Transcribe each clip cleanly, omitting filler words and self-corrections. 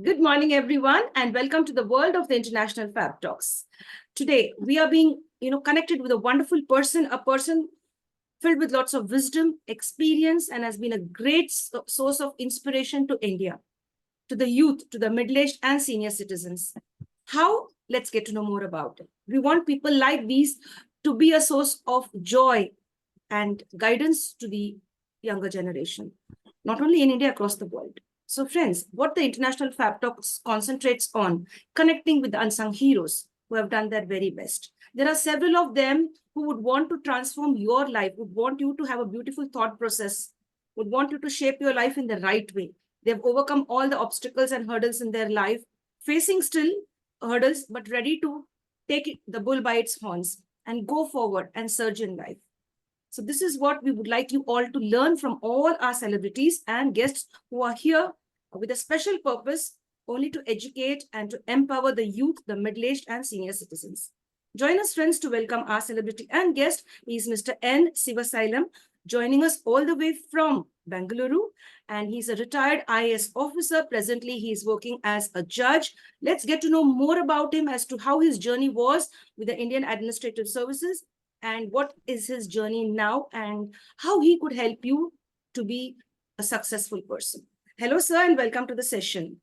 Good morning, everyone, and welcome to the world of the International Fabtalks. Today, we are being, connected with a wonderful person, a person filled with lots of wisdom, experience, and has been a great source of inspiration to India, to the youth, to the middle-aged and senior citizens. How? Let's get to know more about it. We want people like these to be a source of joy and guidance to the younger generation, not only in India, across the world. So friends, what the International Fab Talks concentrates on, connecting with the unsung heroes who have done their very best. There are several of them who would want to transform your life, would want you to have a beautiful thought process, would want you to shape your life in the right way. They've overcome all the obstacles and hurdles in their life, facing still hurdles, but ready to take the bull by its horns and go forward and surge in life. So this is what we would like you all to learn from all our celebrities and guests who are here with a special purpose only to educate and to empower the youth, the middle-aged and senior citizens. Join us, friends, to welcome our celebrity and guest. He is Mr. N.SIVASAILAM, joining us all the way from Bangalore, and he's a retired IAS officer. Presently, he is working as a judge. Let's get to know more about him as to how his journey was with the Indian Administrative Services and what is his journey now and how he could help you to be a successful person. Hello, sir, and welcome to the session.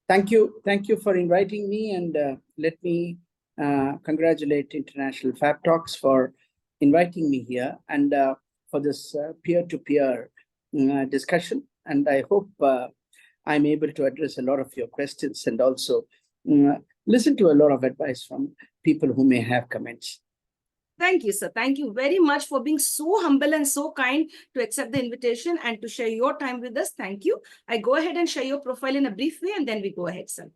Thank you. Thank you for inviting me, and let me congratulate International Fab Talks for inviting me here and for this peer-to-peer discussion. And I hope I'm able to address a lot of your questions and also listen to a lot of advice from people who may have comments. Thank you, sir. Thank you very much for being so humble and so kind to accept the invitation and to share your time with us. Thank you. I go ahead and share your profile in a brief way and then we go ahead, sir.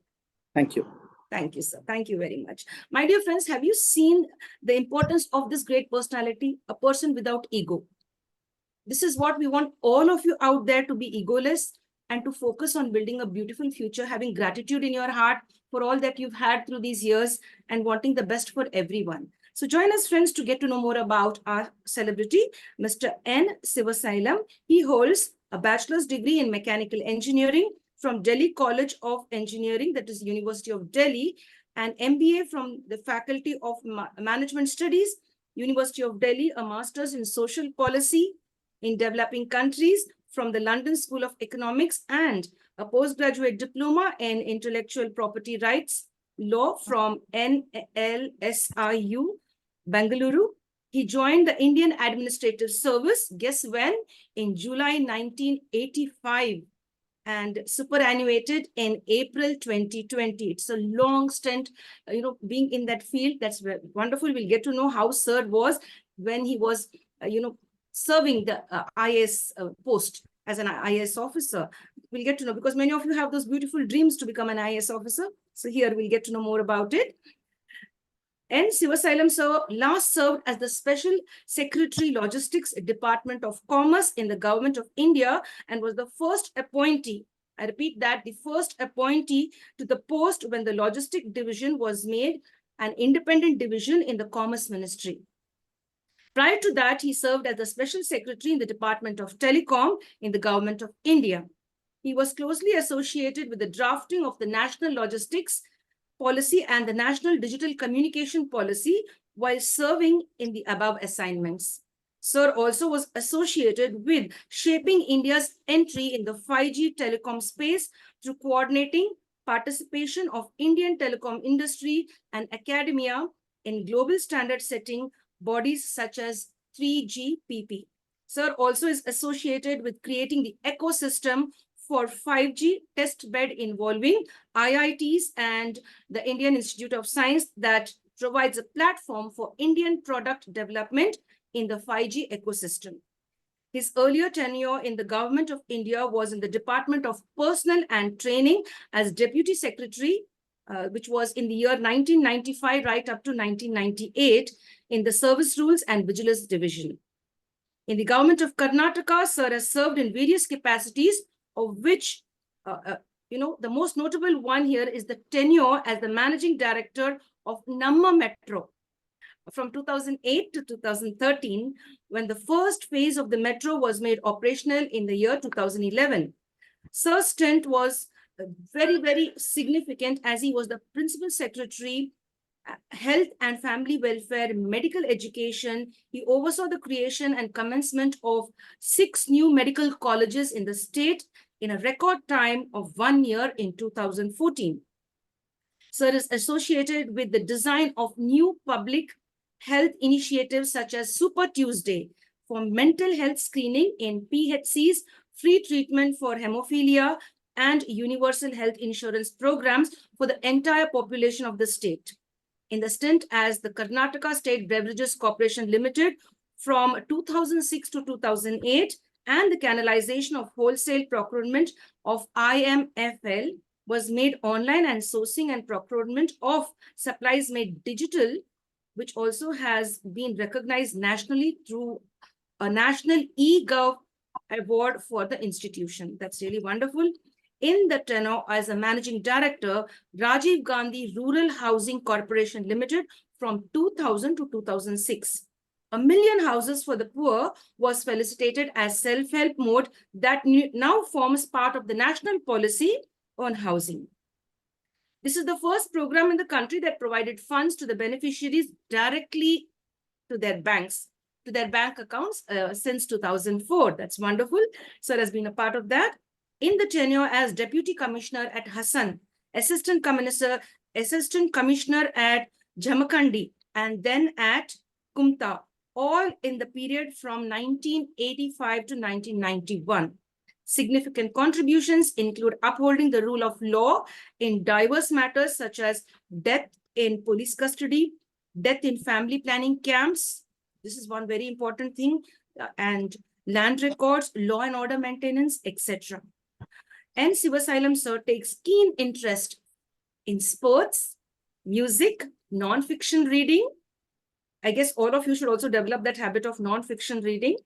Thank you. Thank you, sir. Thank you very much. My dear friends, have you seen the importance of this great personality, a person without ego? This is what we want all of you out there to be egoless and to focus on building a beautiful future, having gratitude in your heart for all that you've had through these years and wanting the best for everyone. So join us, friends, to get to know more about our celebrity, Mr. N.SIVASAILAM. He holds a bachelor's degree in mechanical engineering from Delhi College of Engineering, that is University of Delhi, and MBA from the Faculty of Management Studies, University of Delhi, a master's in social policy in developing countries from the London School of Economics, and a postgraduate diploma in intellectual property rights law from NLSIU, Bangalore. He joined the Indian Administrative Service, guess when? In July 1985 and superannuated in April 2020. It's a long stint, being in that field. That's wonderful. We'll get to know how Sir was when he was, serving the IAS post as an IAS officer. We'll get to know because many of you have those beautiful dreams to become an IAS officer. So here we'll get to know more about it. N.SIVASAILAM sir last served as the Special Secretary Logistics Department of Commerce in the Government of India and was the first appointee, I repeat that, the first appointee to the post when the Logistic Division was made an independent division in the Commerce Ministry. Prior to that, he served as the Special Secretary in the Department of Telecom in the Government of India. He was closely associated with the drafting of the National Logistics Policy and the National Digital Communication Policy while serving in the above assignments. Sir also was associated with shaping India's entry in the 5G telecom space through coordinating participation of Indian telecom industry and academia in global standard setting bodies such as 3GPP. Sir also is associated with creating the ecosystem for 5G test bed involving IITs and the Indian Institute of Science that provides a platform for Indian product development in the 5G ecosystem. His earlier tenure in the Government of India was in the Department of Personnel and Training as Deputy Secretary, which was in the year 1995 right up to 1998 in the Service Rules and Vigilance Division. In the Government of Karnataka, Sir has served in various capacities, of which, the most notable one here is the tenure as the Managing Director of Namma Metro from 2008 to 2013, when the first phase of the metro was made operational in the year 2011. Sir's stint was very, very significant as he was the Principal Secretary, Health and Family Welfare, Medical Education. He oversaw the creation and commencement of 6 new medical colleges in the state in a record time of 1 year in 2014. Sir is associated with the design of new public health initiatives such as Super Tuesday for mental health screening in PHCs, free treatment for hemophilia, and universal health insurance programs for the entire population of the state. In the stint as the Karnataka State Beverages Corporation Limited from 2006 to 2008, and the canalization of wholesale procurement of IMFL was made online, and sourcing and procurement of supplies made digital, which also has been recognized nationally through a national e-gov award for the institution. That's really wonderful. In the tenure as a managing director, Rajiv Gandhi Rural Housing Corporation Limited from 2000 to 2006. 1 million houses for the poor was felicitated as self-help mode that now forms part of the national policy on housing. This is the first program in the country that provided funds to the beneficiaries directly to their banks, to their bank accounts since 2004. That's wonderful. Sir has been a part of that. In the tenure as Deputy Commissioner at Hassan, Assistant Commissioner at Jhamakandi, and then at Kumta, all in the period from 1985 to 1991. Significant contributions include upholding the rule of law in diverse matters such as death in police custody, death in family planning camps. This is one very important thing, and land records, law and order maintenance, etc. N.SIVASAILAM sir takes keen interest in sports, music, non-fiction reading. I guess all of you should also develop that habit of non-fiction reading.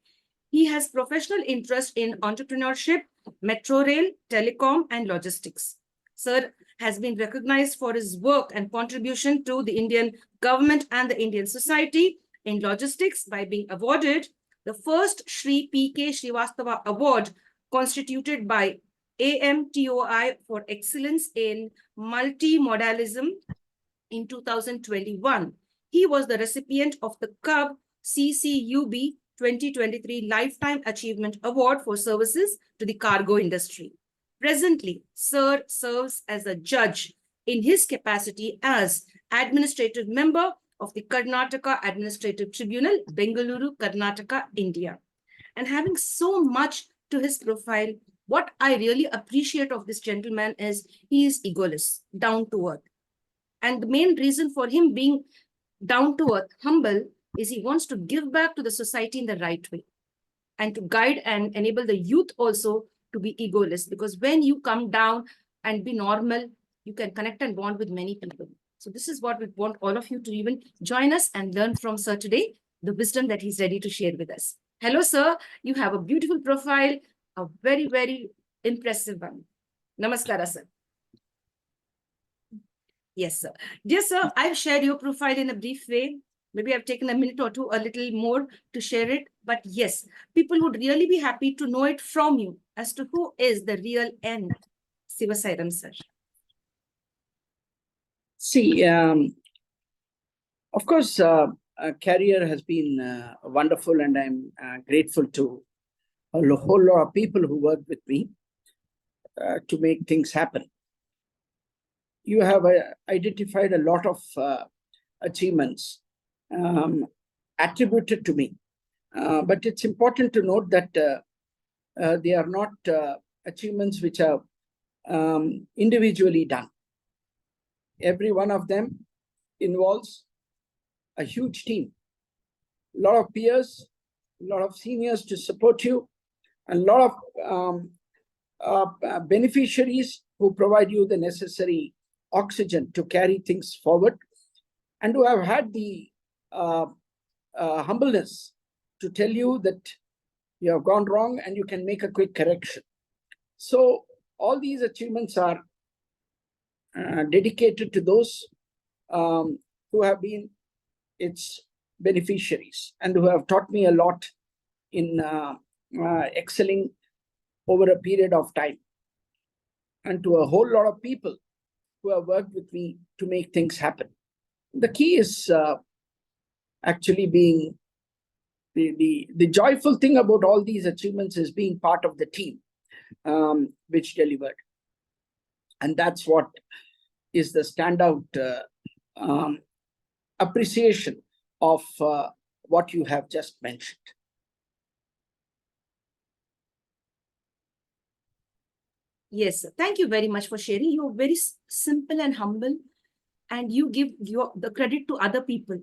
He has professional interest in entrepreneurship, metro rail, telecom, and logistics. Sir has been recognized for his work and contribution to the Indian government and the Indian society in logistics by being awarded the first SHRI P.K. Srivastava Award constituted by AMTOI for excellence in multimodalism in 2021. He was the recipient of the CUB CCUB 2023 Lifetime Achievement Award for services to the cargo industry. Presently, Sir serves as a judge in his capacity as administrative member of the Karnataka Administrative Tribunal, Bengaluru, Karnataka, India. And having so much to his profile, what I really appreciate of this gentleman is he is egoless, down to earth. And the main reason for him being down to earth, humble, is he wants to give back to the society in the right way and to guide and enable the youth also to be egoless. Because when you come down and be normal, you can connect and bond with many people. So this is what we want all of you to even join us and learn from Sir today, the wisdom that he's ready to share with us. Hello, Sir. You have a beautiful profile, a very, very impressive one. Namaskara, sir. Yes, sir. Dear sir, I've shared your profile in a brief way. Maybe I've taken a minute or two, a little more to share it. But yes, people would really be happy to know it from you as to who is the real N.SIVASAILAM, sir. See, of course, career has been wonderful, and I'm grateful to a whole lot of people who work with me to make things happen. You have identified a lot of achievements attributed to me. But it's important to note that they are not achievements which are individually done. Every one of them involves a huge team, a lot of peers, a lot of seniors to support you, and a lot of beneficiaries who provide you the necessary oxygen to carry things forward, and who have had the humbleness to tell you that you have gone wrong and you can make a quick correction. So all these achievements are dedicated to those who have been its beneficiaries and who have taught me a lot in excelling over a period of time. and to a whole lot of people who have worked with me to make things happen. The key is actually being the joyful thing about all these achievements is being part of the team which delivered. And that's what is the standout appreciation of what you have just mentioned. Yes, sir. Thank you very much for sharing. You're very simple and humble, and you give the credit to other people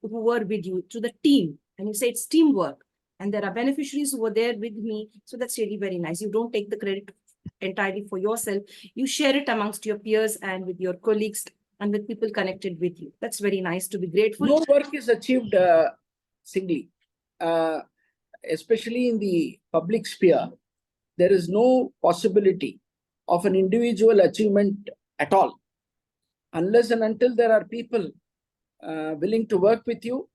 who were with you, to the team. And you say it's teamwork. And there are beneficiaries who were there with me. So that's really very nice. You don't take the credit entirely for yourself. You share it amongst your peers and with your colleagues and with people connected with you. That's very nice to be grateful. No work is achieved singly, especially in the public sphere. There is no possibility of an individual achievement at all, unless and until there are people willing to work with you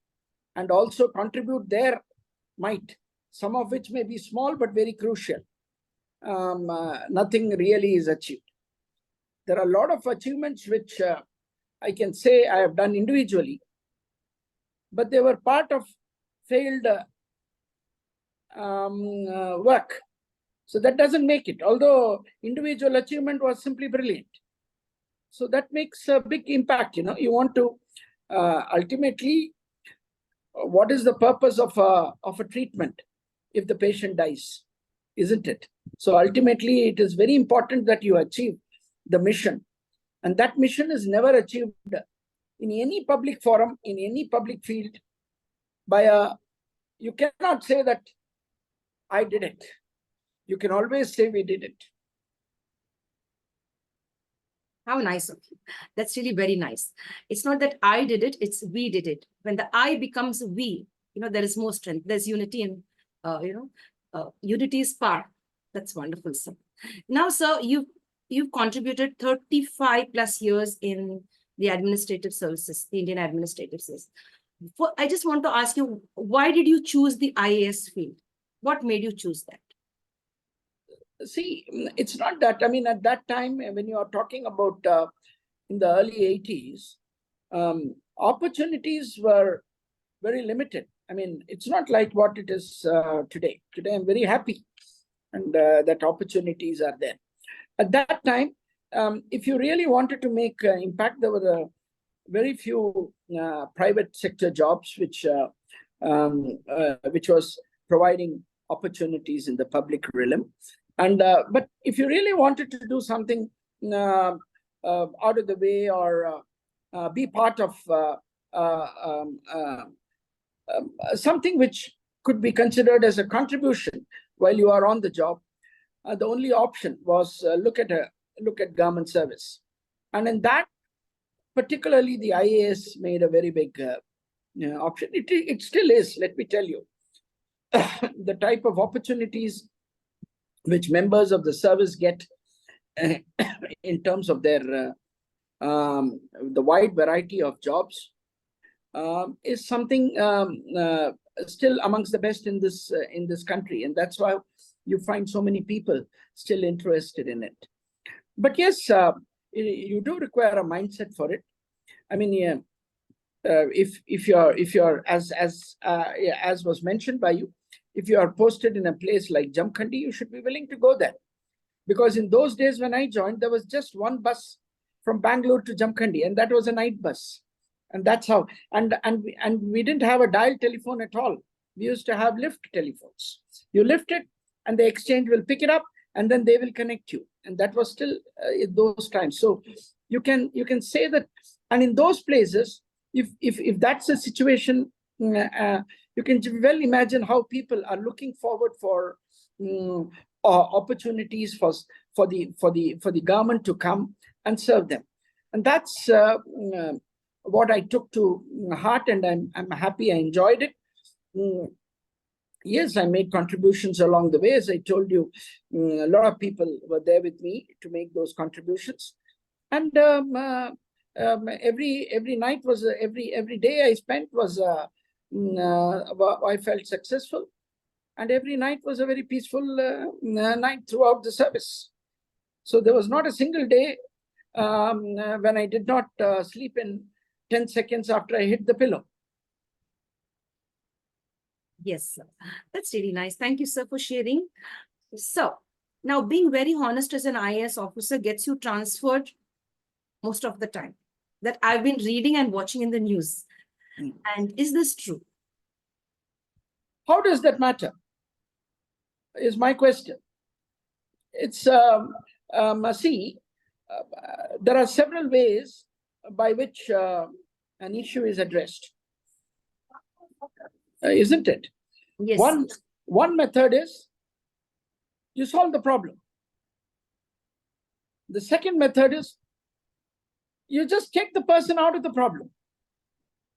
and also contribute their might, some of which may be small but very crucial. Nothing really is achieved. There are a lot of achievements which I can say I have done individually, but they were part of failed work. So that doesn't make it, although individual achievement was simply brilliant. So that makes a big impact. You know, you want to ultimately, what is the purpose of a treatment if the patient dies, isn't it? So ultimately, it is very important that you achieve the mission. And that mission is never achieved in any public forum, in any public field, you cannot say that I did it. You can always say we did it. How nice of you. That's really very nice. It's not that I did it, it's we did it. When the I becomes we, there is more strength. There's unity and, unity is power. That's wonderful, sir. Now, sir, you've contributed 35 plus years in the administrative services, the Indian administrative service. I just want to ask you, why did you choose the IAS field? What made you choose that? See, it's not that. I mean, at that time, when you are talking about in the early 80s, opportunities were very limited. I mean, it's not like what it is today. Today, I'm very happy and that opportunities are there. At that time, if you really wanted to make impact, there were very few private sector jobs which was providing opportunities in the public realm. And but if you really wanted to do something out of the way or be part of something which could be considered as a contribution while you are on the job, the only option was look at government service. And in that, particularly the IAS made a very big option. It still is, let me tell you. The type of opportunities which members of the service get in terms of their the wide variety of jobs is something still amongst the best in this country, and that's why you find so many people still interested in it. But yes, you do require a mindset for it. I mean, if you're as was mentioned by you, if you are posted in a place like Jamkhandi, you should be willing to go there. Because in those days when I joined, there was just one bus from Bangalore to Jamkhandi, and that was a night bus. And that's how, and we didn't have a dial telephone at all. We used to have lift telephones. You lift it, and the exchange will pick it up, and then they will connect you. And that was still in those times. So you can say that, and in those places, if that's a situation, you can well imagine how people are looking forward for opportunities for the government to come and serve them, and that's what I took to heart, and I'm happy I enjoyed it. Yes, I made contributions along the way. As I told you, a lot of people were there with me to make those contributions, and every night was every day I spent was I felt successful, and every night was a very peaceful night throughout the service. So there was not a single day when I did not sleep in 10 seconds after I hit the pillow. Yes, sir. That's really nice. Thank you, sir, for sharing. So now being very honest as an IAS officer gets you transferred most of the time. That I've been reading and watching in the news. And is this true? How does that matter? Is my question. It's, see, there are several ways by which an issue is addressed. Isn't it? Yes. One method is you solve the problem. The second method is you just take the person out of the problem.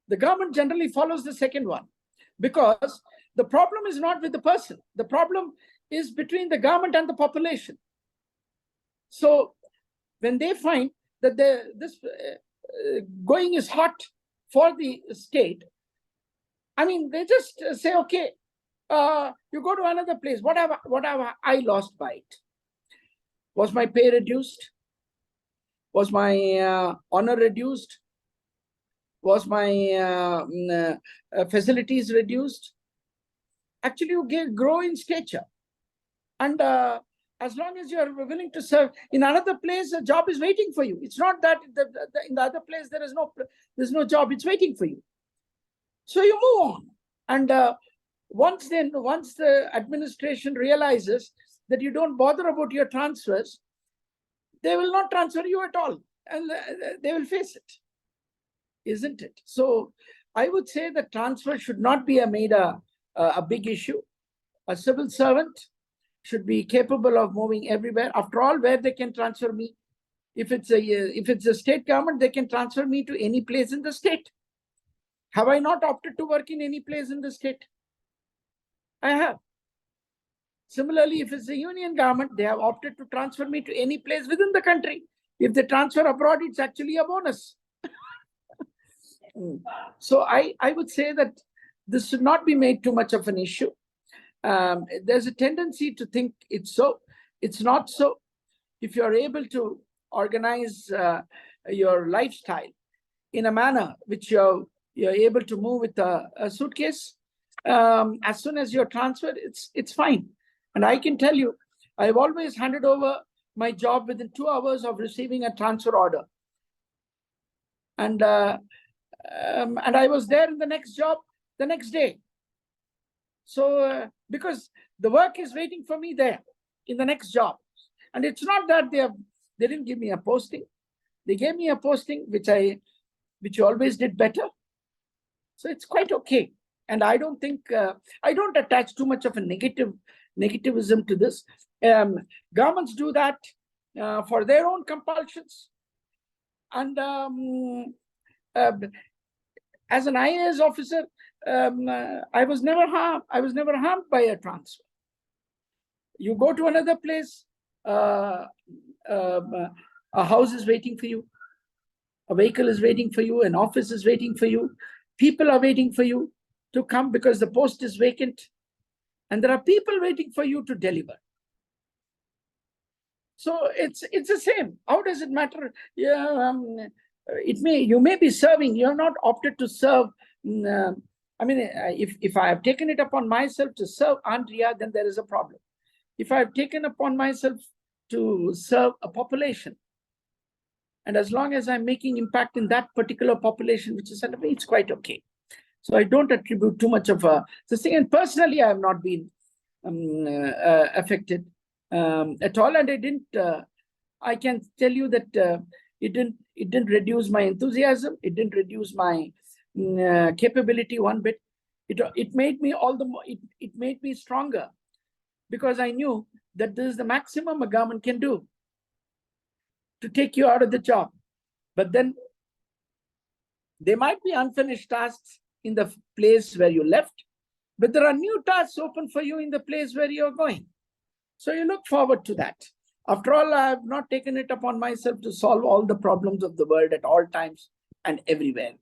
The government generally follows the second one because the problem is not with the person. The problem is between the government and the population. So when they find that this going is hot for the state, I mean, they just say, okay, you go to another place. What have I lost by it? Was my pay reduced? Was my honor reduced? Was my facilities reduced? Actually, you grow in stature. And as long as you're willing to serve in another place, a job is waiting for you. It's not that in the other place there's no job, it's waiting for you. So you move on. And once the administration realizes that you don't bother about your transfers, they will not transfer you at all. And they will face it. Isn't it? So I would say that transfer should not be made a big issue. A civil servant should be capable of moving everywhere. After all, where they can transfer me? If it's a state government, they can transfer me to any place in the state. Have I not opted to work in any place in the state? I have. Similarly, if it's a union government, they have opted to transfer me to any place within the country. If they transfer abroad, it's actually a bonus. So I would say that this should not be made too much of an issue. There's a tendency to think it's so. It's not so. If you're able to organize your lifestyle in a manner which you're able to move with a suitcase, as soon as you're transferred, it's fine. And I can tell you, I've always handed over my job within 2 hours of receiving a transfer order. And I was there in the next job the next day. So because the work is waiting for me there in the next job. And it's not that they didn't give me a posting. They gave me a posting which always did better. So it's quite okay. And I don't think, I don't attach too much of a negativism to this. Governments do that for their own compulsions. And as an IAS officer, I was never harmed by a transfer. You go to another place, a house is waiting for you, a vehicle is waiting for you, an office is waiting for you, people are waiting for you to come because the post is vacant, and there are people waiting for you to deliver. So it's the same. How does it matter? Yeah, you may be serving. You're not opted to serve. I mean, if I have taken it upon myself to serve Andrea, then there is a problem. If I have taken upon myself to serve a population, and as long as I'm making impact in that particular population, which is under me, it's quite okay. So I don't attribute too much of this thing. And personally, I have not been affected at all. And I didn't. I can tell you that it didn't reduce my enthusiasm. It didn't reduce my capability one bit. It made me all the more. It made me stronger, because I knew that this is the maximum a government can do to take you out of the job. But then there might be unfinished tasks in the place where you left, but there are new tasks open for you in the place where you're going. So you look forward to that. After all, I have not taken it upon myself to solve all the problems of the world at all times and everywhere.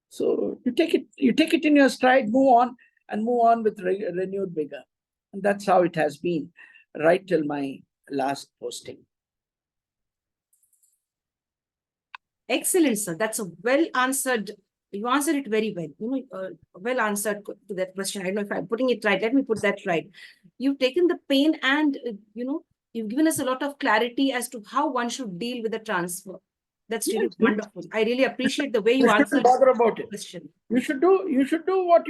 So you take it in your stride, move on with renewed vigor. And that's how it has been right till my last posting. Excellent, sir. That's a well answered. You answered it very well. Well answered to that question. I don't know if I'm putting it right. Let me put that right. You've taken the pain and, you've given us a lot of clarity as to how one should deal with the transfer. That's really wonderful. I really appreciate the way you answered bother about it. Question. You should do what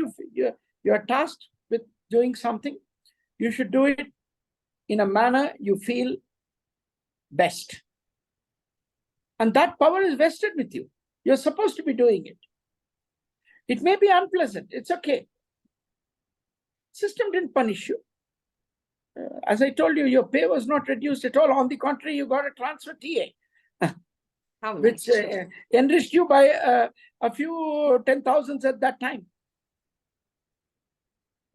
you're tasked with doing something. You should do it in a manner you feel best. And that power is vested with you. You're supposed to be doing it. It may be unpleasant. It's okay. System didn't punish you. As I told you, your pay was not reduced at all. On the contrary, you got a transfer TA, which enriched you by a few 10,000s at that time.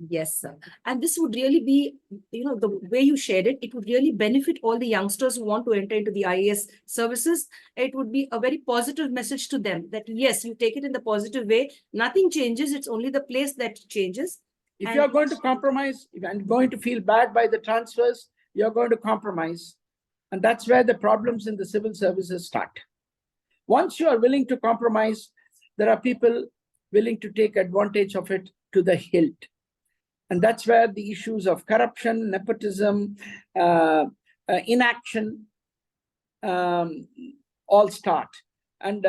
Yes, sir. And this would really be, the way you shared it, it would really benefit all the youngsters who want to enter into the IAS services. It would be a very positive message to them that, yes, you take it in the positive way. Nothing changes. It's only the place that changes. If you're going to compromise and going to feel bad by the transfers, you're going to compromise. And that's where the problems in the civil services start. Once you are willing to compromise, there are people willing to take advantage of it to the hilt. And that's where the issues of corruption, nepotism, inaction all start. And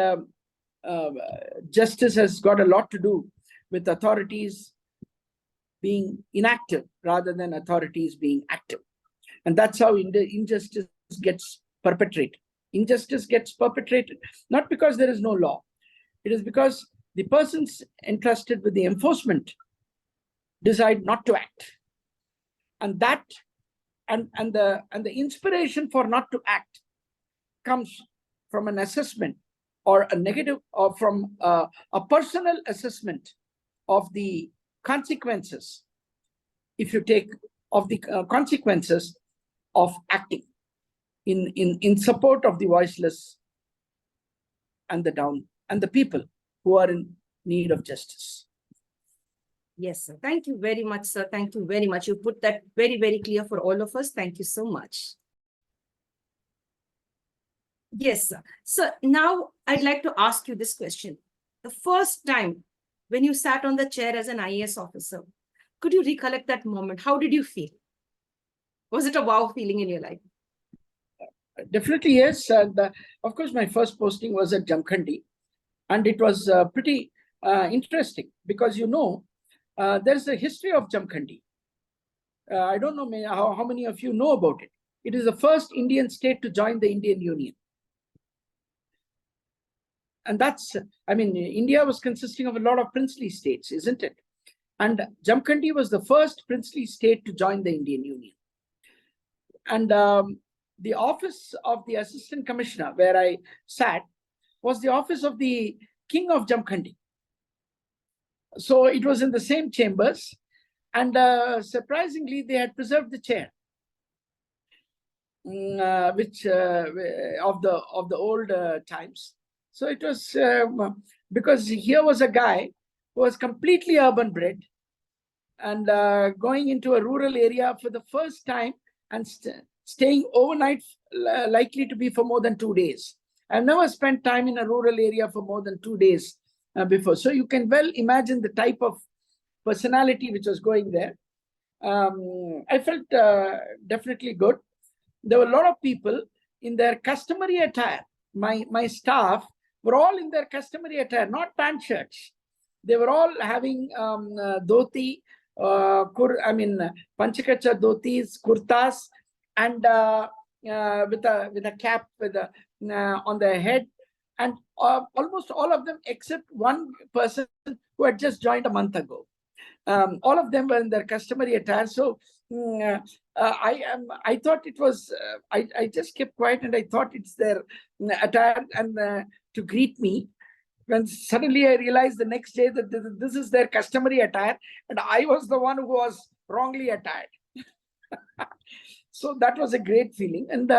justice has got a lot to do with authorities being inactive rather than authorities being active. And that's how injustice gets perpetrated. Injustice gets perpetrated, not because there is no law. It is because the persons entrusted with the enforcement decide not to act. And that and the inspiration for not to act comes from an assessment or a negative, or from a personal assessment of the consequences, if you take, of the consequences of acting in support of the voiceless and the down and the people who are in need of justice. Yes, sir. Thank you very much, sir. Thank you very much. You put that very, very clear for all of us. Thank you so much. Yes, sir. So now I'd like to ask you this question. The first time when you sat on the chair as an IAS officer, could you recollect that moment? How did you feel? Was it a wow feeling in your life? Definitely, yes. And of course, my first posting was at Jamkhandi. And it was pretty interesting because, there's a history of Jamkhandi. I don't know how many of you know about it. It is the first Indian state to join the Indian Union. And that's, India was consisting of a lot of princely states, isn't it? And Jamkhandi was the first princely state to join the Indian Union. And the office of the assistant commissioner where I sat was the office of the king of Jamkhandi. So it was in the same chambers, and surprisingly, they had preserved the chair, which of the old times. So it was because here was a guy who was completely urban bred and going into a rural area for the first time and staying overnight, likely to be for more than 2 days. I've never spent time in a rural area for more than 2 days before. So you can well imagine the type of personality which was going there. I felt definitely good. There were a lot of people in their customary attire. My staff were all in their customary attire, not pant shirts. They were all having dhoti, panchakacha dhotis, kurtas, and with a cap on their head. And almost all of them, except one person who had just joined a month ago. All of them were in their customary attire. So I thought it was, I just kept quiet and I thought it's their attire and to greet me. When suddenly I realized the next day that this is their customary attire and I was the one who was wrongly attired. So that was a great feeling. And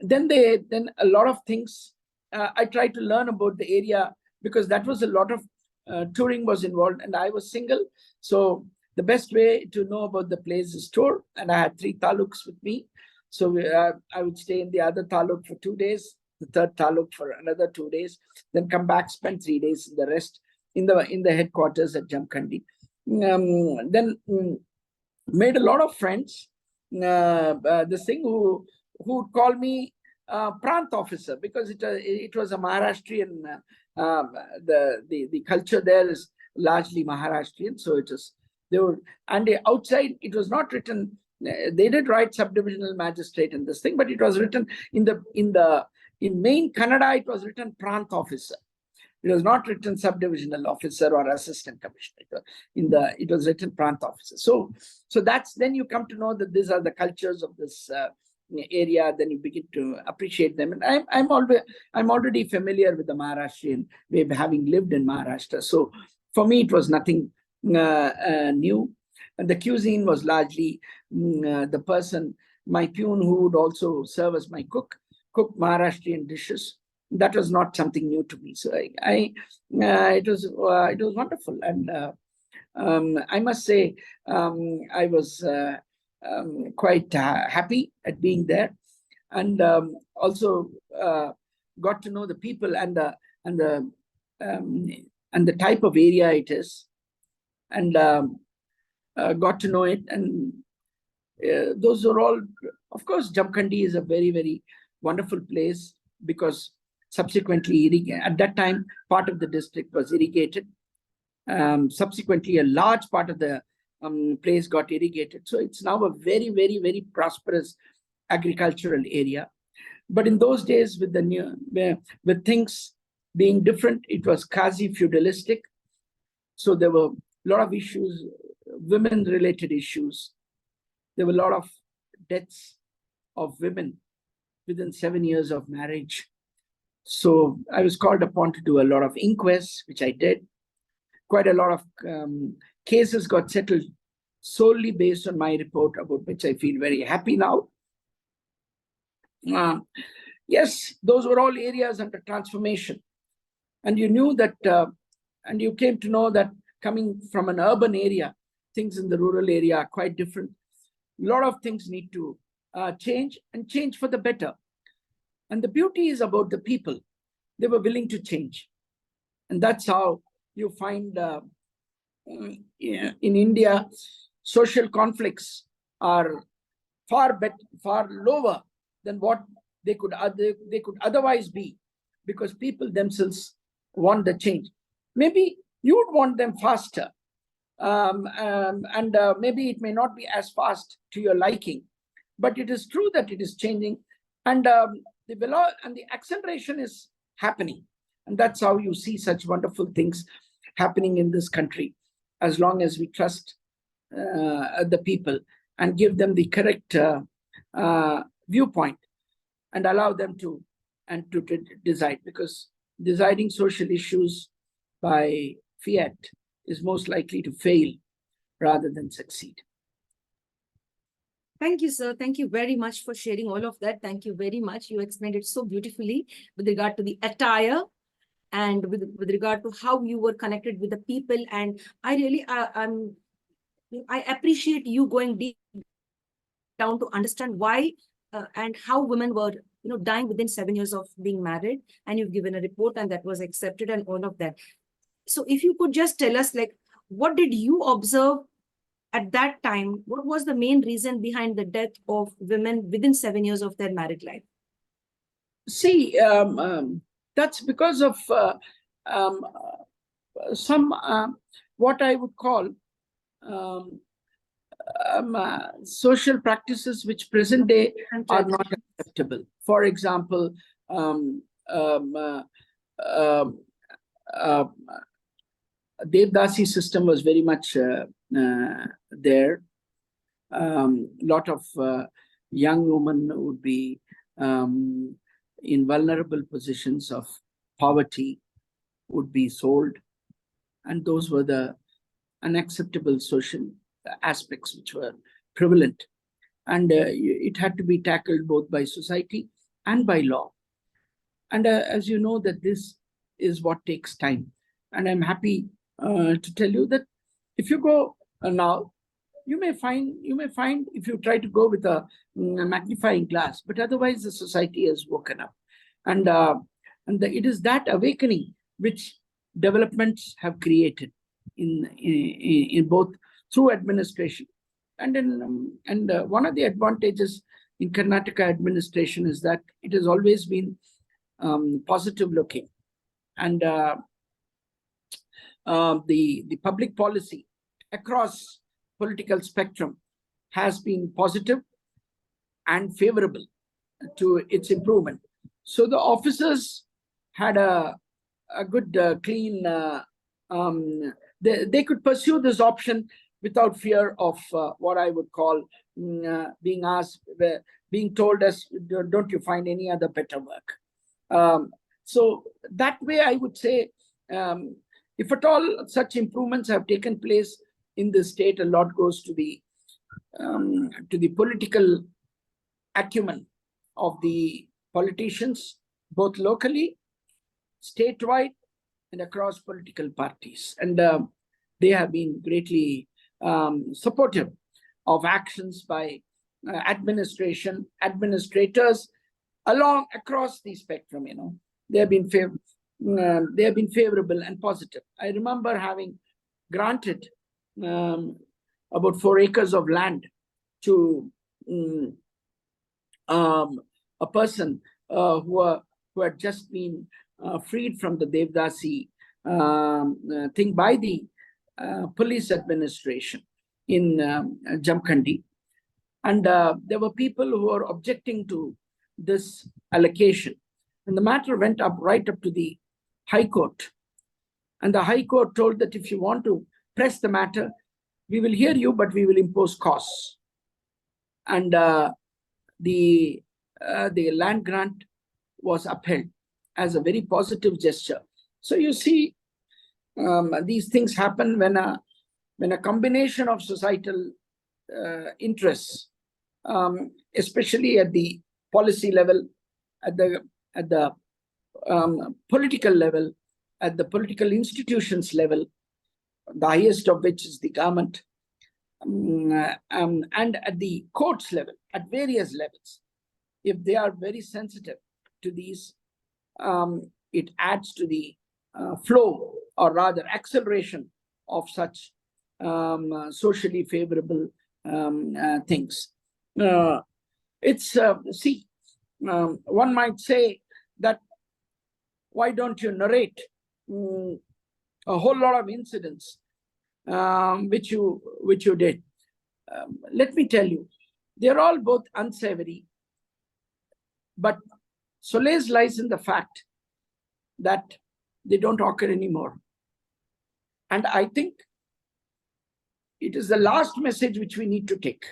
then a lot of things, I tried to learn about the area because that was a lot of touring was involved and I was single. So the best way to know about the place is tour. And I had 3 taluks with me. So I would stay in the other taluk for 2 days, the third taluk for another 2 days, then come back, spend 3 days, the rest in the headquarters at Jamkhandi. Then made a lot of friends. This thing who would call me Prant officer, because it was a Maharashtrian. The culture there is largely Maharashtrian, so it was they were, and outside it was not written. They did write subdivisional magistrate in this thing, but it was written in main Kannada. It was written Prant officer. It was not written subdivisional officer or assistant commissioner. It was written Prant officer. So that's then you come to know that these are the cultures of this area. Then you begin to appreciate them. And I'm already familiar with the Maharashtrian way, having lived in Maharashtra. So for me, it was nothing new. And the cuisine was largely the person, my peon, who would also serve as my cook Maharashtrian dishes. That was not something new to me. So it was wonderful, and I must say I was quite happy at being there, and also got to know the people and the type of area it is, and got to know it. And those are all, of course, Jamkhandi is a very, very wonderful place, because subsequently, at that time, part of the district was irrigated. Subsequently, a large part of the place got irrigated. So it's now a very, very, very prosperous agricultural area. But in those days, with things being different, it was quasi-feudalistic. So there were a lot of issues, women-related issues. There were a lot of deaths of women within 7 years of marriage. So I was called upon to do a lot of inquests, which I did. Quite a lot of cases got settled solely based on my report, about which I feel very happy now. Yes, those were all areas under transformation. And you knew that, and you came to know that coming from an urban area, things in the rural area are quite different. A lot of things need to change, and change for the better. And the beauty is about the people. They were willing to change. And that's how you find in India, social conflicts are far lower than what they could otherwise be, because people themselves want the change. Maybe you would want them faster, and maybe it may not be as fast to your liking, but it is true that it is changing, and the acceleration is happening. And that's how you see such wonderful things happening in this country, as long as we trust the people and give them the correct viewpoint and allow them to decide, because deciding social issues by fiat is most likely to fail rather than succeed. Thank you, sir. Thank you very much for sharing all of that. Thank you very much. You explained it so beautifully with regard to the attire and with regard to how you were connected with the people. And I really, I appreciate you going deep down to understand why and how women were, dying within 7 years of being married. And you've given a report, and that was accepted, and all of that. So if you could just tell us, like, what did you observe at that time? What was the main reason behind the death of women within 7 years of their married life? See, that's because of some what I would call social practices which present day are not acceptable. For example, Devdasi system was very much there. Lot of young women would be in vulnerable positions of poverty, would be sold, and those were the unacceptable social aspects which were prevalent, and it had to be tackled both by society and by law. And as you know, that this is what takes time, and I'm happy to tell you that if you go now you may find if you try to go with a magnifying glass, but otherwise the society has woken up. And it is that awakening which developments have created in both through administration. And one of the advantages in Karnataka administration is that it has always been positive looking. And the public policy across political spectrum has been positive and favorable to its improvement. So the officers had a good, clean, they could pursue this option without fear of what I would call being asked, being told as, don't you find any other better work? So that way, I would say, if at all such improvements have taken place in the state, a lot goes to the political acumen of the politicians, both locally, statewide, and across political parties. And they have been greatly supportive of actions by administration, administrators, along across the spectrum. They have been favorable and positive. I remember having granted about 4 acres of land to a person who had just been freed from the Devdasi thing by the police administration in Jamkhandi. And there were people who were objecting to this allocation. And the matter went right up to the High Court. And the High Court told that if you want to press the matter, we will hear you, but we will impose costs. And the land grant was upheld as a very positive gesture. So you see, these things happen when a combination of societal interests, especially at the policy level, at the political level, at the political institutions level, the highest of which is the government, and at the courts level, at various levels, if they are very sensitive to these, it adds to the flow, or rather acceleration of such socially favorable things. One might say that, why don't you narrate a whole lot of incidents which you did? Let me tell you, they're all both unsavory, but solace lies in the fact that they don't occur anymore. And I think it is the last message which we need to take,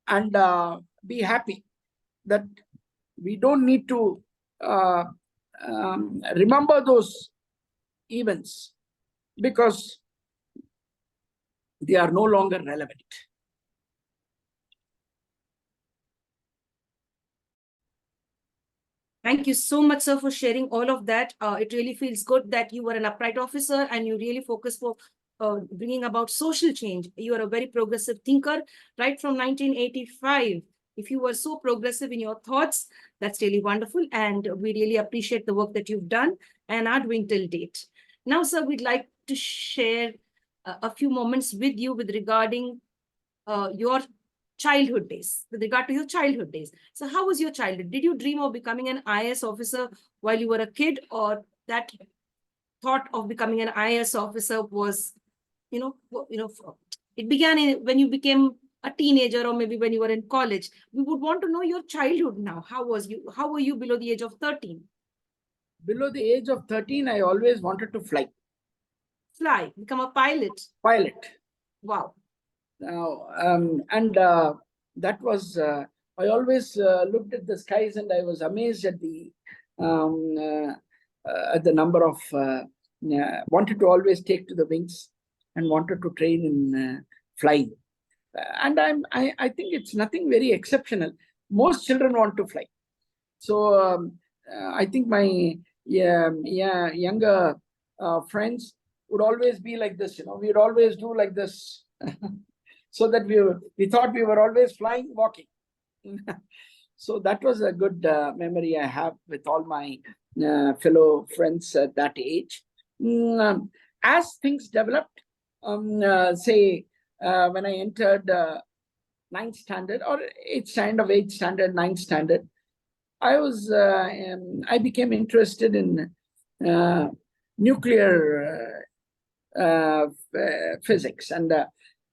and be happy that we don't need to remember those events because they are no longer relevant. Thank you so much, sir, for sharing all of that. It really feels good that you were an upright officer and you really focus for bringing about social change. You are a very progressive thinker, right from 1985. If you were so progressive in your thoughts, that's really wonderful. And we really appreciate the work that you've done and are doing till date. Now, sir, we'd like to share a few moments with you with regarding your childhood days, with regard to your childhood days. So how was your childhood? Did you dream of becoming an IAS officer while you were a kid, or that thought of becoming an IAS officer was, it began when you became a teenager, or maybe when you were in college? We would want to know your childhood now. How were you below the age of 13? Below the age of 13, I always wanted to fly. Fly, become a pilot. Pilot. Wow. Now, that was, I always looked at the skies and I was amazed at the number of, wanted to always take to the wings and wanted to train in flying. And I think it's nothing very exceptional. Most children want to fly. So I think my younger friends would always be like this. We'd always do like this so that we thought we were always flying, walking. So that was a good memory I have with all my fellow friends at that age. As things developed, say when I entered 9th standard or 8th standard, 8th standard, 9th standard, I became interested in nuclear physics, and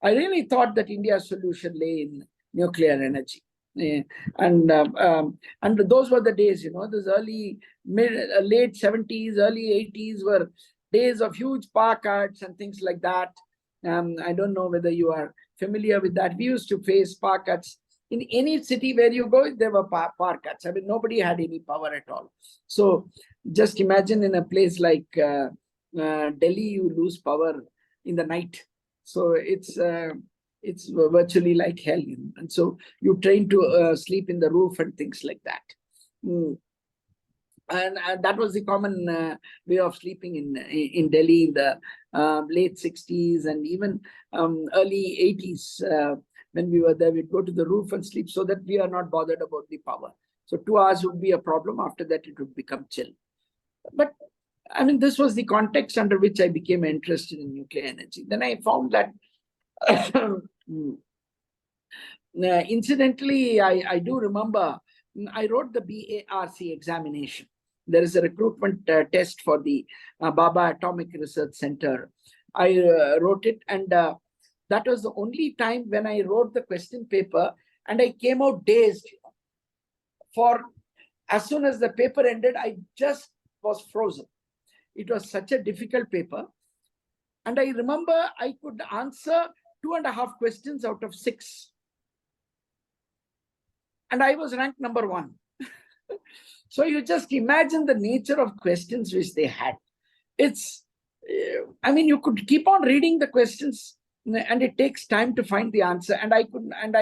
I really thought that India's solution lay in nuclear energy. And those were the days, those late 70s, early 80s were days of huge power cuts and things like that. I don't know whether you are familiar with that. We used to face power cuts. In any city where you go, there were power cuts. I mean, nobody had any power at all. So just imagine in a place like Delhi, you lose power in the night. So it's virtually like hell. And so you train to sleep in the roof and things like that. And that was the common way of sleeping in Delhi in the late 60s and even early 80s. When we were there, we'd go to the roof and sleep so that we are not bothered about the power. So 2 hours would be a problem. After that, it would become chill. But I mean, this was the context under which I became interested in nuclear energy. Then I found that, incidentally, I do remember I wrote the BARC examination. There is a recruitment test for the Baba Atomic Research Center. I wrote it, and that was the only time when I wrote the question paper, and I came out dazed. For as soon as the paper ended, I just was frozen. It was such a difficult paper. And I remember I could answer 2.5 questions out of 6. And I was ranked number 1. So you just imagine the nature of questions which they had. It's, I mean, you could keep on reading the questions and it takes time to find the answer. And I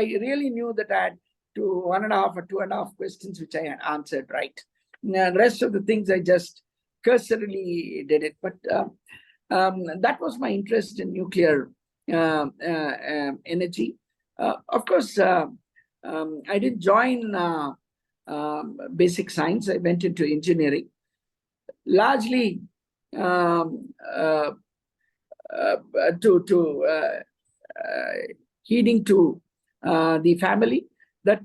really knew that I had 1.5 or 2.5 questions which I had answered right. The rest of the things I just cursorily did it. But that was my interest in nuclear energy. Of course, I didn't join basic science. I went into engineering, largely heeding to the family that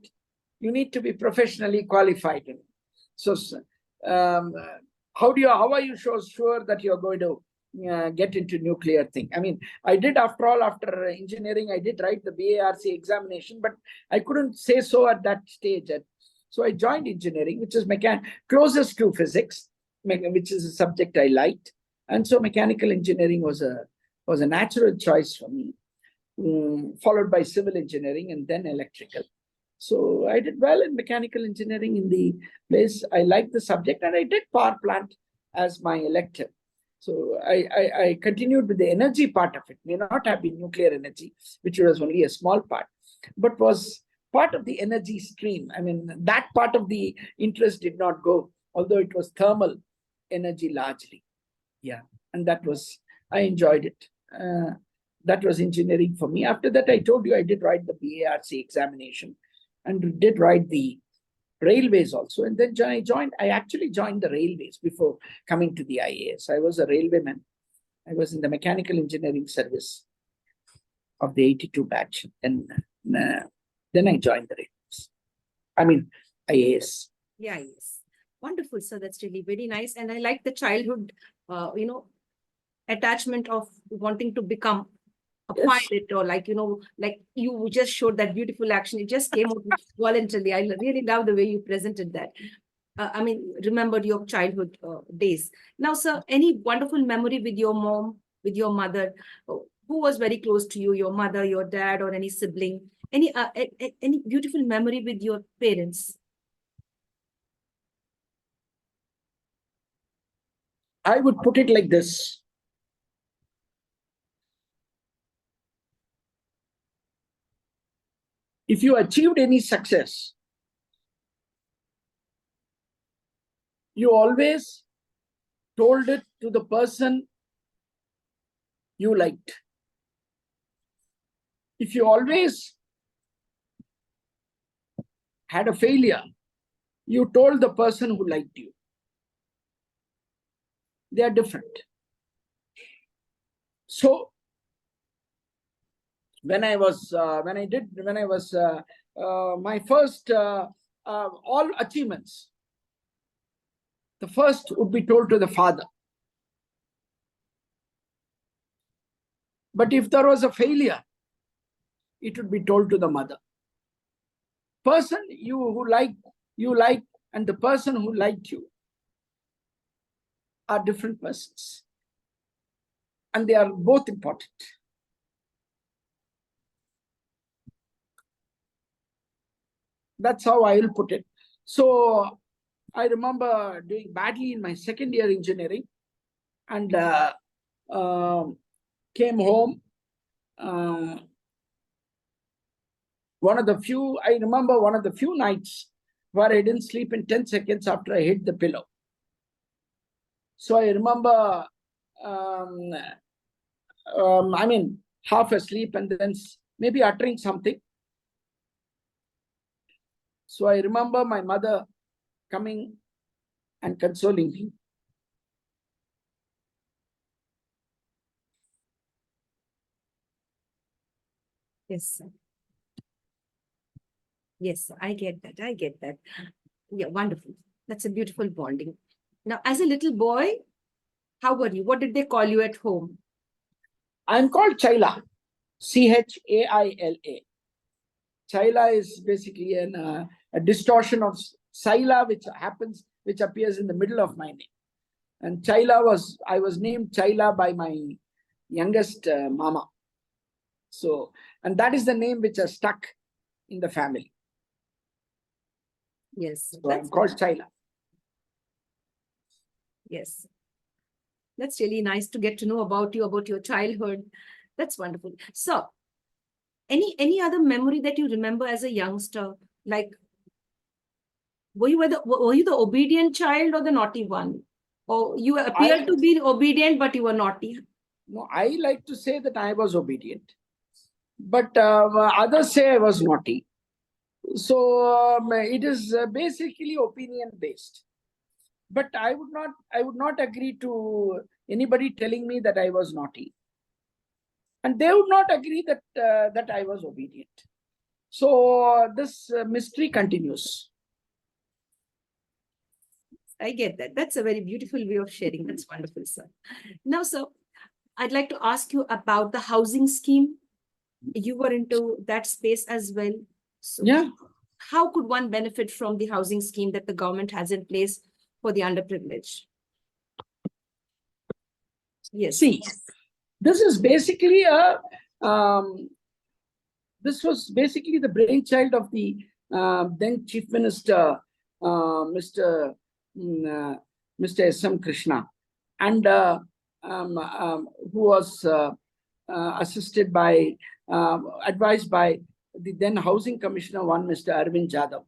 you need to be professionally qualified. So how are you sure that you're going to get into nuclear thing? I mean, I did, after all, after engineering, I did write the BARC examination, but I couldn't say so at that stage. So I joined engineering, which is closest to physics, which is a subject I liked. And so mechanical engineering was a natural choice for me, followed by civil engineering and then electrical. So I did well in mechanical engineering in the place. I liked the subject, and I did power plant as my elective. So I continued with the energy part of it. May not have been nuclear energy, which was only a small part, but was part of the energy stream. I mean, that part of the interest did not go, although it was thermal energy largely. Yeah, and I enjoyed it. That was engineering for me. After that, I told you I did write the BARC examination and did write the railways also. And then I actually joined the railways before coming to the IAS. I was a railwayman. I was in the mechanical engineering service of the 82 batch. And then I joined the railways. I mean, IAS. Yeah, yes. Wonderful. So that's really very nice. And I like the childhood, attachment of wanting to become a pilot, or like you just showed that beautiful action. It just came out voluntarily. I really love the way you presented that. I mean, remembered your childhood days. Now, sir, any wonderful memory with your mom, with your mother? Who was very close to you, your mother, your dad, or any sibling? Any beautiful memory with your parents? I would put it like this. If you achieved any success, you always told it to the person you liked. if you always had a failure, you told the person who liked you. They are different. So when I was my first all achievements, the first would be told to the father. But if there was a failure, it would be told to the mother. Person you like, and the person who liked you are different persons. And they are both important. That's how I will put it. So I remember doing badly in my second year engineering, and came home. I remember one of the few nights where I didn't sleep in 10 seconds after I hit the pillow. So I remember, half asleep and then maybe uttering something. So I remember my mother coming and consoling me. Yes, sir. Yes, sir. I get that. I get that. Yeah, wonderful. That's a beautiful bonding. Now, as a little boy, how were you? What did they call you at home? I'm called Chaila, Chaila. Chaila is basically a distortion of Saila, which appears in the middle of my name. And I was named Chaila by my youngest mama. So, and that is the name which has stuck in the family. Yes. So I'm called Chaila. Yes. That's really nice to get to know about you, about your childhood. That's wonderful. So, any other memory that you remember as a youngster? Like, were you the obedient child or the naughty one? Or you appeared to be obedient, but you were naughty? No, I like to say that I was obedient. But others say I was naughty. So it is basically opinion based. But I would not agree to anybody telling me that I was naughty. And they would not agree that I was obedient. So this mystery continues. I get that. That's a very beautiful way of sharing. That's wonderful, sir. Now, sir, I'd like to ask you about the housing scheme. You were into that space as well. So Yeah. how could one benefit from the housing scheme that the government has in place for the underprivileged? Yes. See, this is basically this was basically the brainchild of the then Chief Minister, Mr. S.M. Krishna, and who was assisted by, advised by the then Housing Commissioner one, Mr. Arvind Jadhav,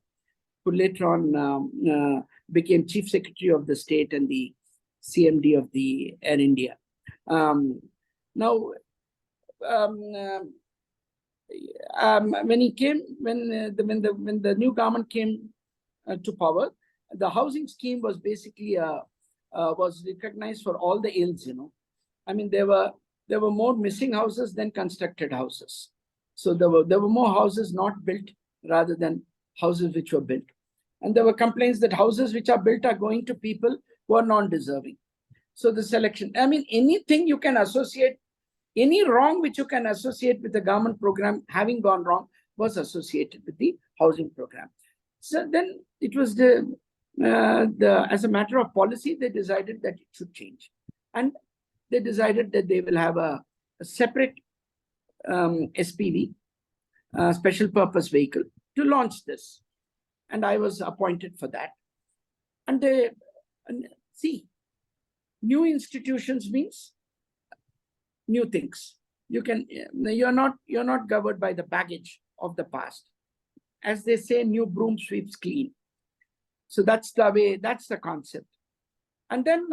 who later on became Chief Secretary of the State and the CMD of the Air India. Now, when the new government came to power, the housing scheme was basically was recognized for all the ills. I mean, there were more missing houses than constructed houses. So there were more houses not built rather than houses which were built. And there were complaints that houses which are built are going to people who are non-deserving. So the selection, I mean, anything you can associate, any wrong which you can associate with the government program having gone wrong was associated with the housing program. So then it was as a matter of policy, they decided that it should change. And they decided that they will have a separate SPV, special purpose vehicle, to launch this. And I was appointed for that. And see, new institutions means new things. You're not governed by the baggage of the past. As they say, new broom sweeps clean. So that's the way, that's the concept. And then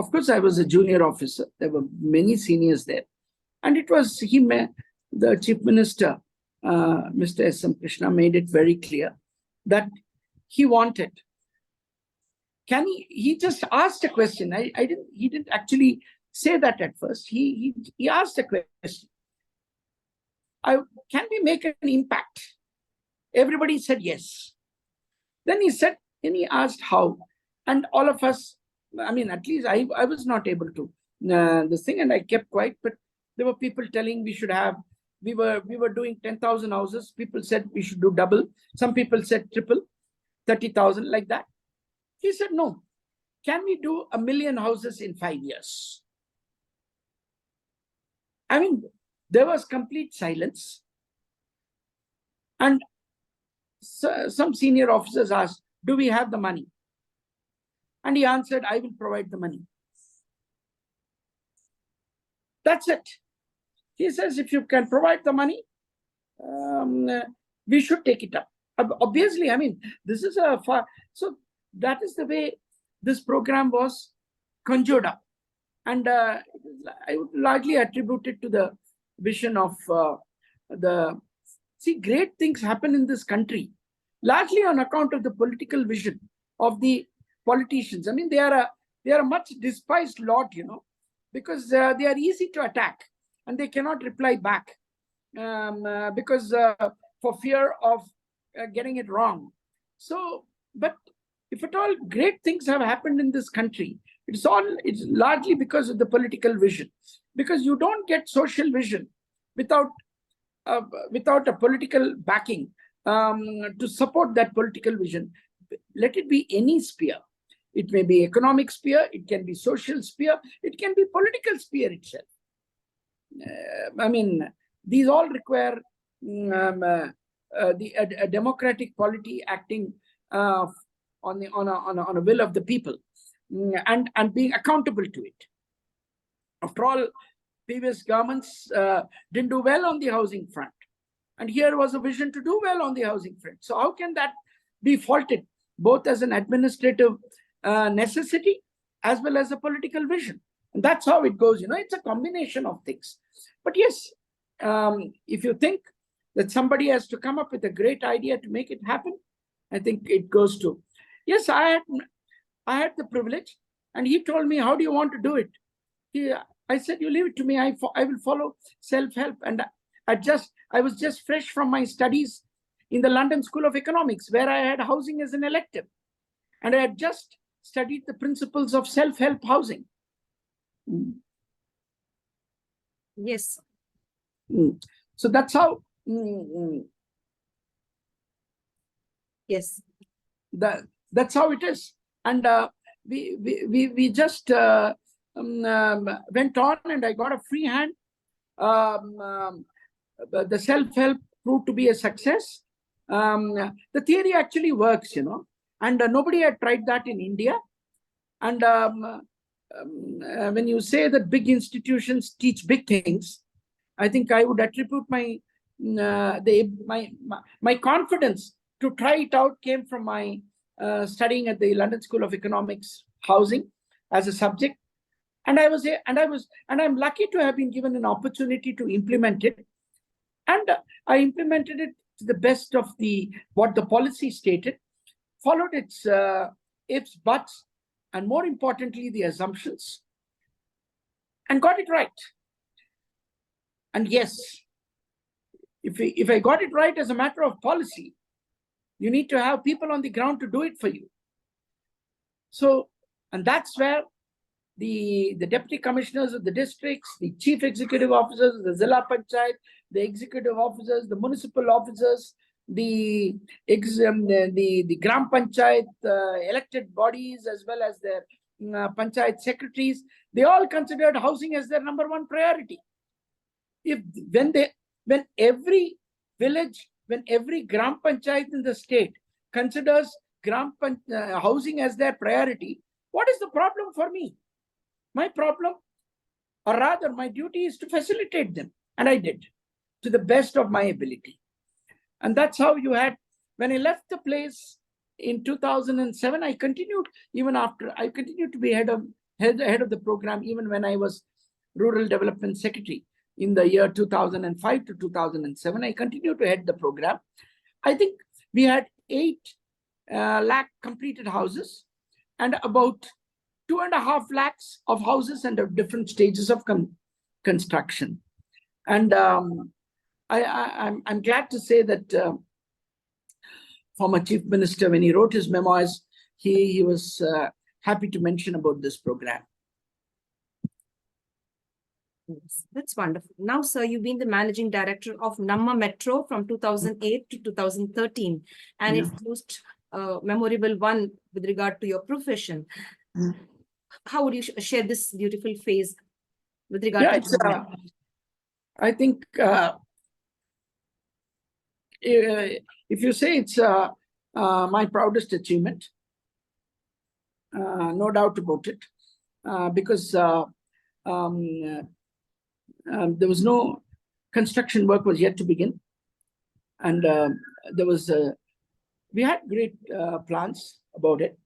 of course, I was a junior officer. There were many seniors there. And it was the Chief Minister, Mr. S.M. Krishna, made it very clear that he wanted. He just asked a question. He didn't actually say that at first. He asked a question. Can we make an impact? Everybody said yes. Then he asked how. And all of us, I mean, at least I was not able to this thing, and I kept quiet, but there were people telling we were doing 10,000 houses. People said we should do double. Some people said triple, 30,000, like that. He said, no, can we do 1 million houses in 5 years? I mean, there was complete silence. And some senior officers asked, do we have the money? And he answered, I will provide the money. That's it. He says, if you can provide the money, we should take it up. Obviously, I mean, this is so that is the way this program was conjured up. And I would largely attribute it to the vision of great things happen in this country, largely on account of the political vision of the politicians. I mean, they are a much despised lot, because they are easy to attack and they cannot reply back because for fear of getting it wrong. So, but if at all great things have happened in this country, it's largely because of the political vision. Because you don't get social vision without a political backing to support that political vision. Let it be any sphere. It may be economic sphere, it can be social sphere, it can be political sphere itself. I mean, these all require a democratic polity acting on a will of the people and being accountable to it. After all, previous governments didn't do well on the housing front. And here was a vision to do well on the housing front. So how can that be faulted, both as an administrative necessity as well as a political vision? And that's how it goes. It's a combination of things. But yes, if you think that somebody has to come up with a great idea to make it happen, I think it goes to, yes, I had the privilege, and he told me, how do you want to do it? I said, you leave it to me. I will follow self-help. And I was just fresh from my studies in the London School of Economics, where I had housing as an elective. And I had just studied the principles of self-help housing. Yes. So that's how. Yes. That's how it is. And we just went on, and I got a free hand. The self-help proved to be a success. The theory actually works, and nobody had tried that in India. And when you say that big institutions teach big things, I think I would attribute my confidence to try it out came from my studying at the London School of Economics, housing as a subject. And I'm lucky to have been given an opportunity to implement it. And I implemented it to the best of what the policy stated, followed its ifs, buts, and more importantly, the assumptions, and got it right. And yes, if I got it right as a matter of policy, you need to have people on the ground to do it for you. So, and that's where the deputy commissioners of the districts, the chief executive officers, the Zilla Panchayat, the executive officers, the municipal officers, the Gram Panchayat elected bodies, as well as their Panchayat secretaries, they all considered housing as their #1 priority. When every village, when every Gram Panchayat in the state considers housing as their priority, what is the problem for me? My problem, or rather my duty, is to facilitate them. And I did, to the best of my ability. And that's how you had, when I left the place in 2007, I continued, even after, I continued to be head head of the program even when I was Rural Development Secretary in the year 2005 to 2007. I continued to head the program. I think we had 8 lakh completed houses and about 2.5 lakhs of houses under different stages of construction. And I'm glad to say that former Chief Minister, when he wrote his memoirs, he was happy to mention about this program. Yes, that's wonderful. Now, sir, you've been the managing director of Namma Metro from 2008 to 2013, and Yeah. it's most memorable one with regard to your profession. How would you share this beautiful phase with regard to It's, Namma Metro? I think if you say it's my proudest achievement, no doubt about it, because there was no construction work was yet to begin, and there was we had great plans about it,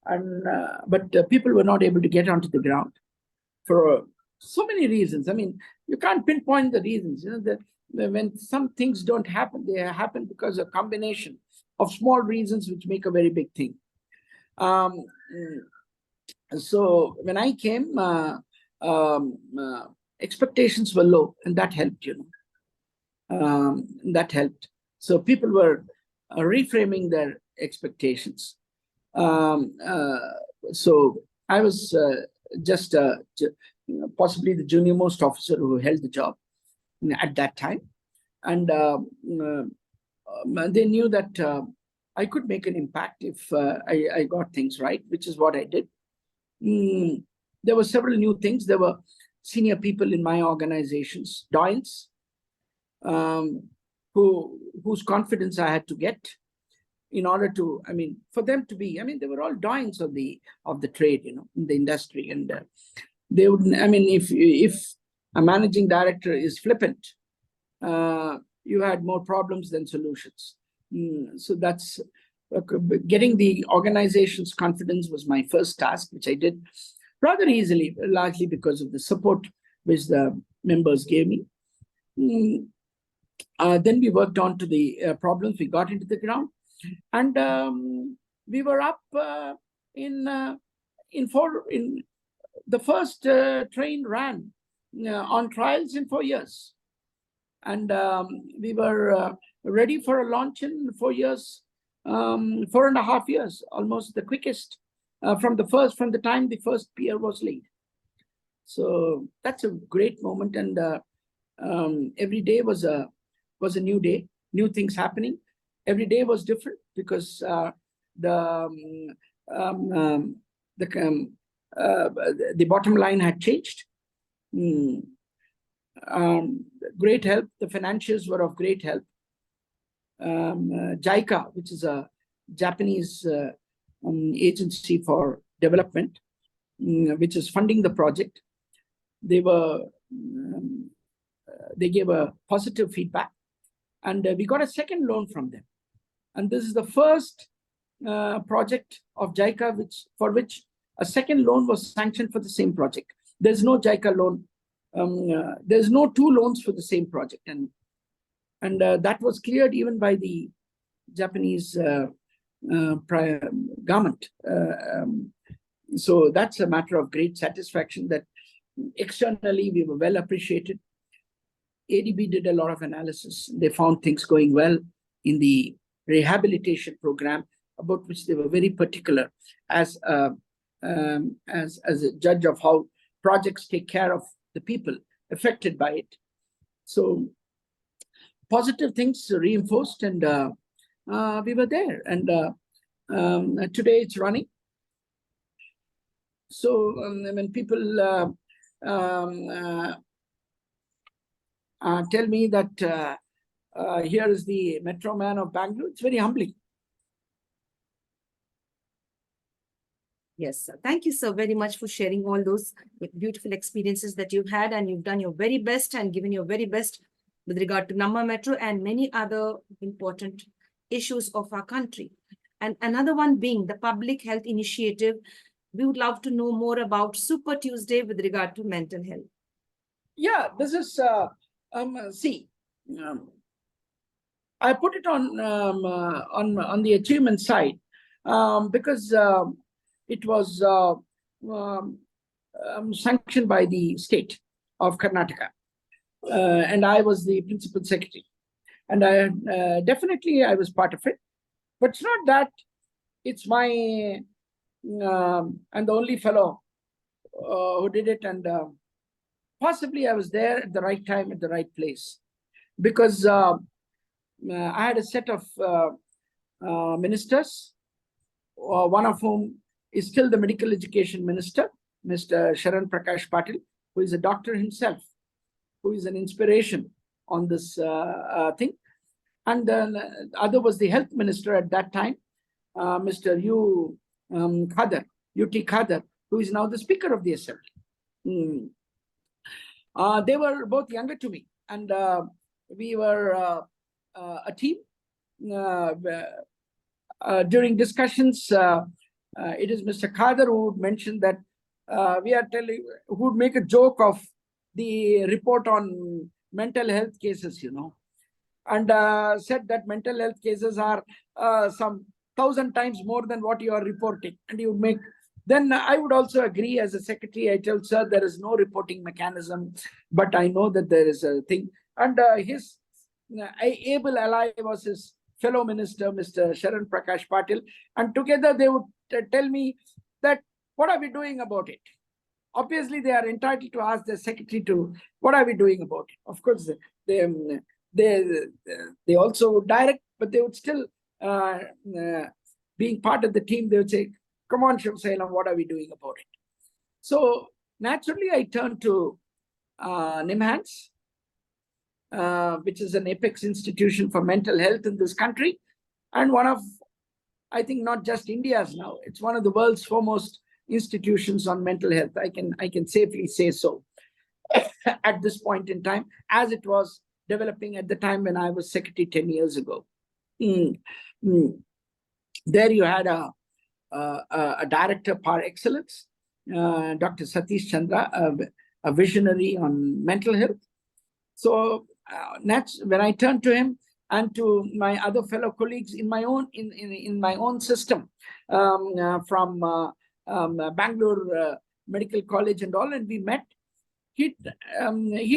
and but people were not able to get onto the ground for so many reasons. I mean, you can't pinpoint the reasons. You know that when some things don't happen, they happen because of a combination of small reasons which make a very big thing. So when I came, expectations were low, and that helped, you know. That helped. So people were reframing their expectations. So I was just possibly the junior most officer who held the job at that time. And they knew that I could make an impact if I got things right, which is what I did. There were several new things. There were senior people in my organizations, doyens, whose confidence I had to get in order to, I mean, for them to be, I mean, they were all doyens of the trade, you know, in the industry. And they would, I mean, if a managing director is flippant, you had more problems than solutions. So that's getting the organization's confidence was my first task, which I did rather easily, largely because of the support which the members gave me. Then we worked on to the problems. We got into the ground, and we were up in the first train ran on trials in 4 years, and we were ready for a launch in 4 years, 4.5 years, almost the quickest from the time the first pier was laid. So that's a great moment, and every day was a new day, new things happening. Every day was different because the bottom line had changed. Great help. The financials were of great help. JICA, which is a Japanese agency for development, which is funding the project, they gave a positive feedback, and we got a second loan from them. And this is the first project of JICA for which a second loan was sanctioned for the same project. There's no JICA loan. There's no 2 loans for the same project, and that was cleared even by the Japanese government. So that's a matter of great satisfaction that externally we were well appreciated. ADB did a lot of analysis. They found things going well in the rehabilitation program, about which they were very particular as a judge of how projects take care of the people affected by it. So positive things reinforced, and we were there, and today it's running. So when people tell me that here is the Metro Man of Bangalore, it's very humbling. Yes, sir. Thank you, sir, very much for sharing all those beautiful experiences that you've had, and you've done your very best and given your very best with regard to Namma Metro and many other important issues of our country. And another one being the public health initiative we would love to know more about Super Tuesday with regard to mental health. Yeah, this is, see, I put it on the achievement side because it was sanctioned by the state of Karnataka, and I was the principal secretary, and I definitely I was part of it. But it's not that it's my I'm the only fellow who did it, and possibly I was there at the right time at the right place, because I had a set of ministers, one of whom is still the medical education minister, Mr. Sharan Prakash Patil, who is a doctor himself, who is an inspiration on this thing. And the other was the health minister at that time, Mr. U.T. Khadar, who is now the Speaker of the Assembly. They were both younger to me, and we were a team. During discussions, it is Mr. Khadar who mentioned that who would make a joke of the report on mental health cases, and said that mental health cases are some 1,000 times more than what you are reporting. And you would make, then I would also agree as a secretary. I told, sir, there is no reporting mechanism, but I know that there is a thing. And his able ally was his fellow minister, Mr. Sharan Prakash Patil. And together they would tell me that, what are we doing about it? Obviously, they are entitled to ask the secretary to, what are we doing about it? Of course, they also direct, but they would still, being part of the team, they would say, come on, SHRI, what are we doing about it? So naturally, I turned to NIMHANS, which is an apex institution for mental health in this country, and one of, I think, not just India's now, it's one of the world's foremost institutions on mental health. I can safely say so at this point in time, as it was developing at the time when I was secretary 10 years ago. There you had a director par excellence, Dr. Satish Chandra, a visionary on mental health. So when I turned to him and to my other fellow colleagues in my own system, from Bangalore Medical College and all, and we met, he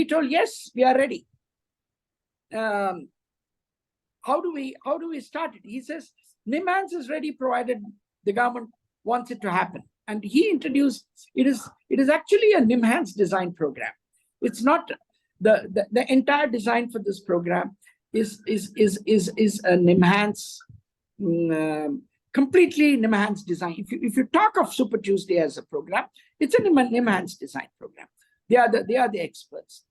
told, yes, we are ready. How do we start it? He says, NIMHANS is ready provided the government wants it to happen. And he introduced, it is actually a NIMHANS design program. It's not the entire design for this program is a NIMHANS, completely NIMHANS design. If you talk of Super Tuesday as a program, it's a NIMHANS design program. They are the experts.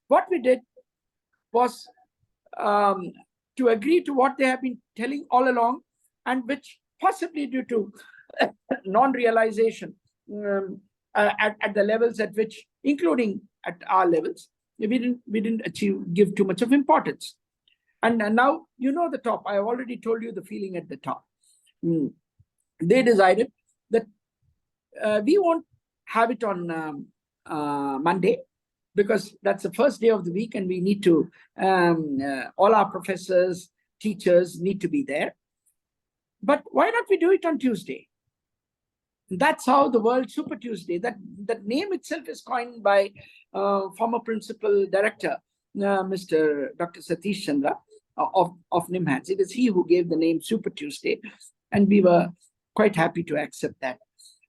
What we did was to agree to what they have been telling all along, and which possibly due to non-realization at the levels at which, including at our levels, we didn't give too much of importance. And now, the top. I have already told you the feeling at the top. They decided that we won't have it on Monday, because that's the first day of the week, and we need to, all our professors, teachers need to be there. But why not we do it on Tuesday? That's how the word Super Tuesday, that name itself is coined by former principal director, Mr. Dr. Satish Chandra of NIMHANS. It is he who gave the name Super Tuesday, and we were quite happy to accept that.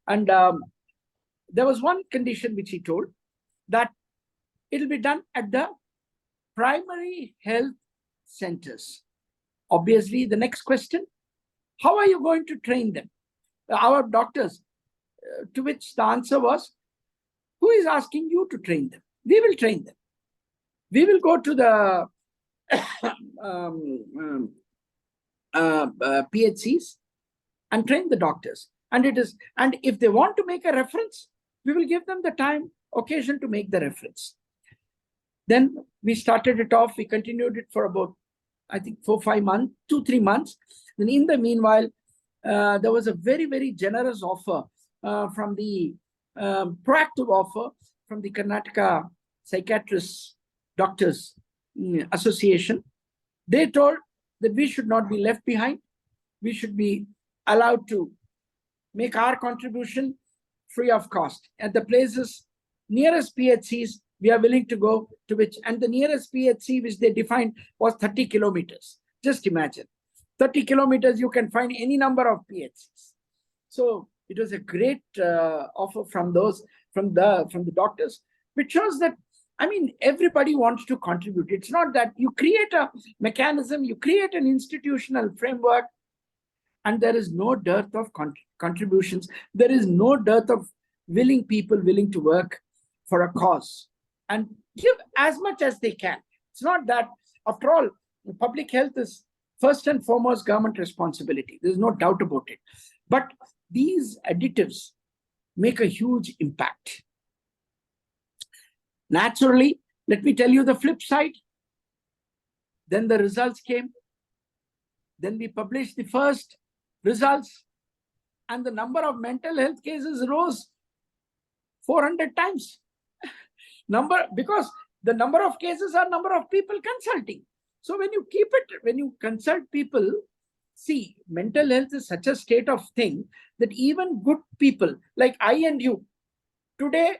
And there was one condition which he told, that it'll be done at the primary health centers. Obviously, the next question, how are you going to train them? Our doctors, to which the answer was, who is asking you to train them? We will train them. We will go to the PHCs and train the doctors. And if they want to make a reference, we will give them the time, occasion to make the reference. Then we started it off. We continued it for about, I think, 4-5 months, 2-3 months. Then in the meanwhile, there was a very, very generous offer from the proactive offer from the Karnataka Psychiatrists Doctors Association. They told that we should not be left behind. We should be allowed to make our contribution free of cost. At the places nearest PHCs, we are willing to go to which, and the nearest PHC which they defined was 30 kilometers. Just imagine, 30 kilometers, you can find any number of PHCs. So it was a great offer from the doctors, which shows that, I mean, everybody wants to contribute. It's not that you create a mechanism, you create an institutional framework, and there is no dearth of contributions. There is no dearth of willing people willing to work for a cause and give as much as they can. It's not that, after all, public health is first and foremost government responsibility. There's no doubt about it. But these additives make a huge impact. Naturally, let me tell you the flip side. Then the results came. Then we published the first results, and the number of mental health cases rose 400 times. Because the number of cases are number of people consulting. So when you consult people, see, mental health is such a state of thing that even good people like I and you, today,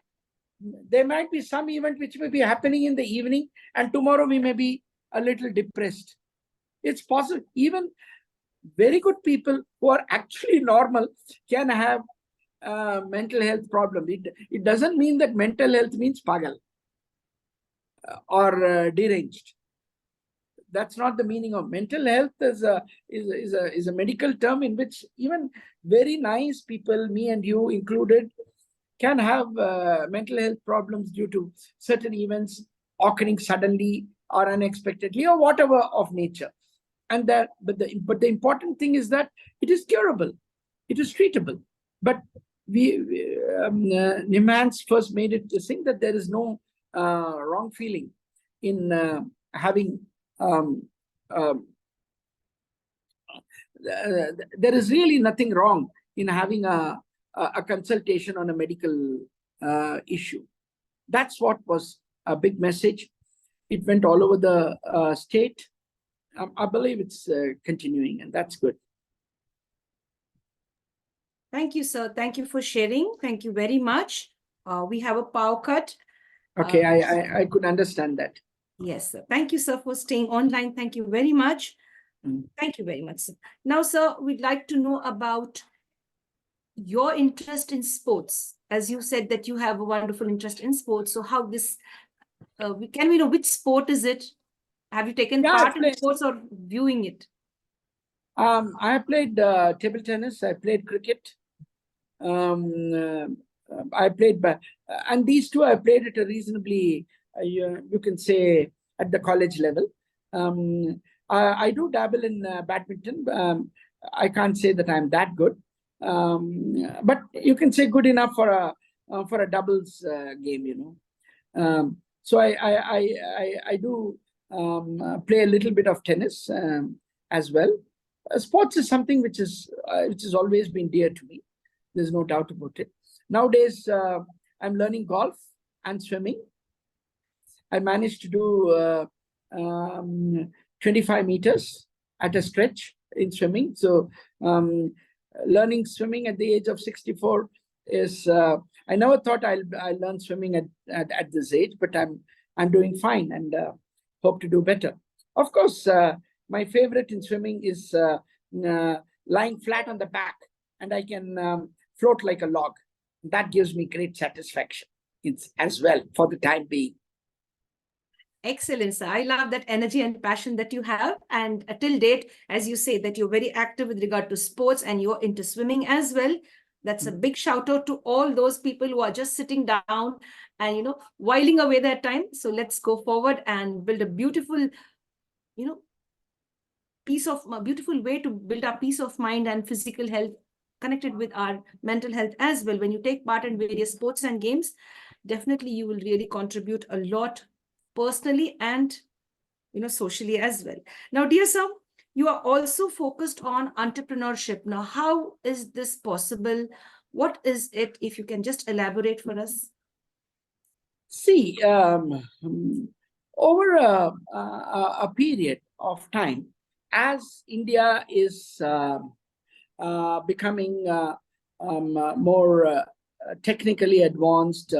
there might be some event which may be happening in the evening, and tomorrow we may be a little depressed. It's possible. Even very good people who are actually normal can have mental health problem. It doesn't mean that mental health means pagal or deranged. That's not the meaning of mental health. Is a medical term in which even very nice people, me and you included, can have mental health problems due to certain events occurring suddenly or unexpectedly or whatever of nature. And that, but the important thing is that it is curable, it is treatable. But Nimans first made it to think that there is no wrong feeling in having. There is really nothing wrong in having a consultation on a medical issue. That's what was a big message. It went all over the state. I believe it's continuing, and that's good. Thank you, sir. Thank you for sharing. Thank you very much. We have a power cut. Okay, I could understand that. Yes, sir. Thank you, sir, for staying online. Thank you very much. Thank you very much, sir. Now, sir, we'd like to know about your interest in sports. As you said that you have a wonderful interest in sports. So how this, can we know which sport is it? Have you taken part in sports or viewing it? I have played table tennis. I played cricket. I played, and these two I played at a reasonably, you can say, at the college level. I do dabble in badminton. I can't say that I'm that good, but you can say good enough for a doubles game, you know. So I do play a little bit of tennis as well. Sports is something which has always been dear to me. There's no doubt about it. Nowadays, I'm learning golf and swimming. I managed to do 25 meters at a stretch in swimming. So learning swimming at the age of 64 is, I never thought I'll learn swimming at this age, but I'm doing fine and hope to do better. Of course, my favorite in swimming is lying flat on the back, and I can float like a log. That gives me great satisfaction as well for the time being. Excellent, sir. I love that energy and passion that you have. And till date, as you say, that you're very active with regard to sports and you're into swimming as well. That's a big shout out to all those people who are just sitting down and, you know, whiling away their time. So let's go forward and build a beautiful, you know, beautiful way to build our peace of mind and physical health connected with our mental health as well. When you take part in various sports and games, definitely you will really contribute a lot personally and, you know, socially as well. Now, dear sir, you are also focused on entrepreneurship. Now, how is this possible? What is it, if you can just elaborate for us? See, over a period of time, as India is becoming more technically advanced,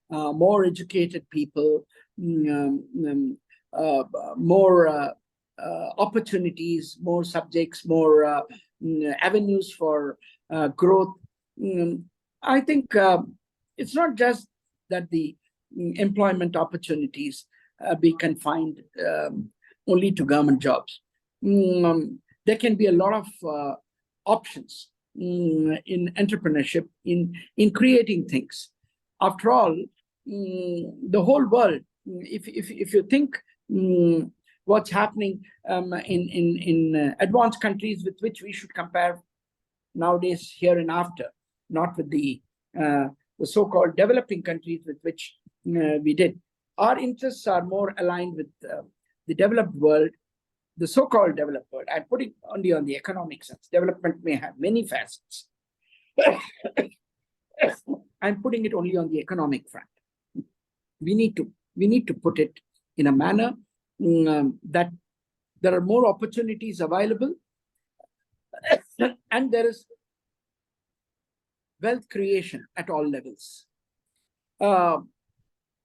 more educated people, more opportunities, more subjects, more avenues for growth. I think it's not just that the employment opportunities be confined only to government jobs. There can be a lot of options in entrepreneurship, in creating things. After all, the whole world, if you think what's happening in advanced countries with which we should compare nowadays, here and after, not with the so-called developing countries with which we did. Our interests are more aligned with the developed world, the so-called developed world. I put it only on the economic sense. Development may have many facets. I'm putting it only on the economic front. We need to put it in a manner that there are more opportunities available, and there is wealth creation at all levels.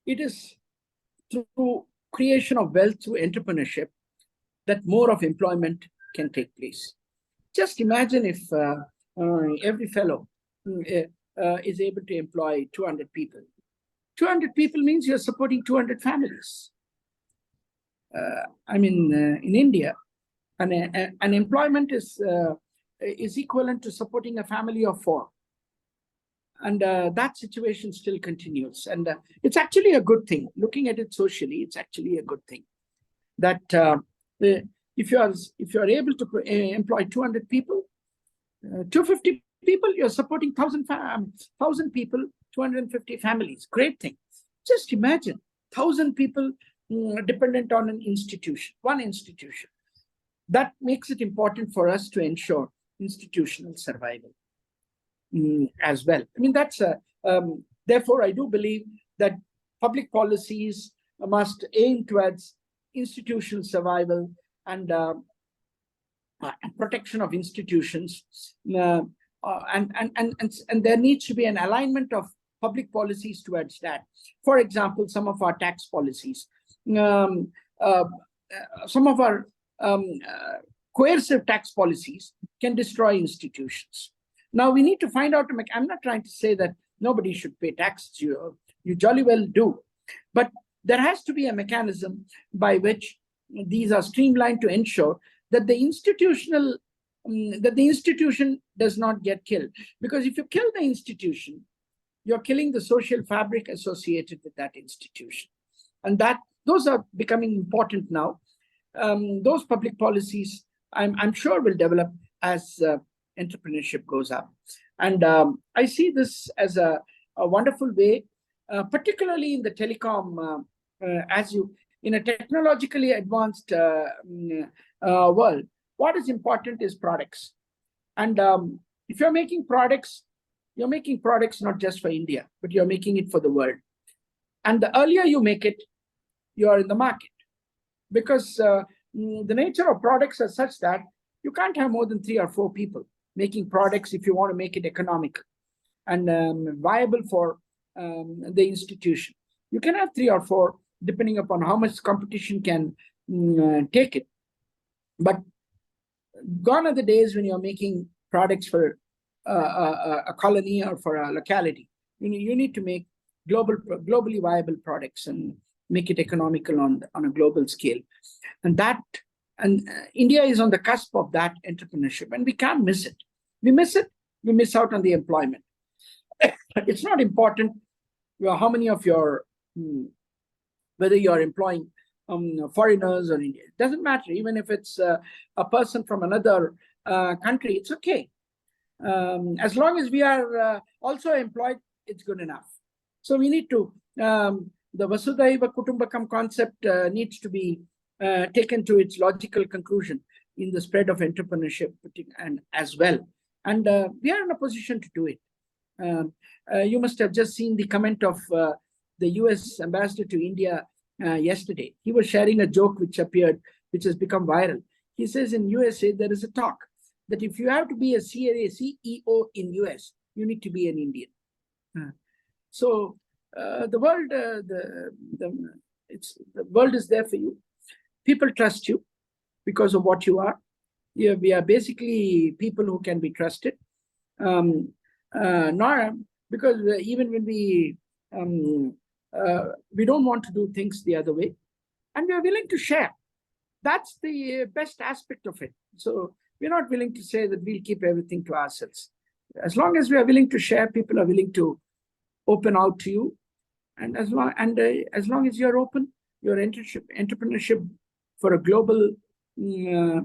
It is through creation of wealth through entrepreneurship that more of employment can take place. Just imagine if every fellow is able to employ 200 people. 200 people means you're supporting 200 families. In India, an employment is equivalent to supporting a family of 4. And that situation still continues. And it's actually a good thing. Looking at it socially, it's actually a good thing. That if you are able to employ 200 people, 250 people, you're supporting 1,000 people, 250 families. Great thing. Just imagine 1,000 people dependent on an institution, one institution. That makes it important for us to ensure institutional survival as well. I mean, that's therefore, I do believe that public policies must aim towards institutional survival and protection of institutions, and there needs to be an alignment of public policies towards that. For example, some of our tax policies, some of our coercive tax policies can destroy institutions. Now we need to find out. I'm not trying to say that nobody should pay taxes. You jolly well do, but there has to be a mechanism by which these are streamlined to ensure that the institution does not get killed. Because if you kill the institution, you're killing the social fabric associated with that institution, and those are becoming important now. Those public policies, I'm sure, will develop as entrepreneurship goes up, and I see this as a wonderful way, particularly in the telecom, in a technologically advanced world. What is important is products, and if you're making products not just for India, but you're making it for the world. And the earlier you make it, you are in the market, because the nature of products is such that you can't have more than 3 or 4 people making products if you want to make it economical and viable for the institution. You can have 3 or 4, depending upon how much competition can take it. But gone are the days when you're making products for a colony or for a locality. You need to make globally viable products and make it economical on a global scale. And India is on the cusp of that entrepreneurship, and we can't miss it. We miss it, we miss out on the employment. It's not important how many of your, whether you're employing foreigners or India. It doesn't matter. Even if it's a person from another country, it's okay. As long as we are also employed, it's good enough. So we need to, the Vasudhaiva Kutumbakam concept needs to be taken to its logical conclusion in the spread of entrepreneurship and as well. And we are in a position to do it. You must have just seen the comment of the US ambassador to India yesterday. He was sharing a joke which which has become viral. He says in USA, there is a talk that if you have to be a CEO in US, you need to be an Indian. So the world, the world is there for you. People trust you because of what you are. We are basically people who can be trusted. Not because even when we don't want to do things the other way, and we are willing to share. That's the best aspect of it. So we're not willing to say that we'll keep everything to ourselves. As long as we are willing to share, people are willing to open out to you. And as long as you're open, your entrepreneurship for a global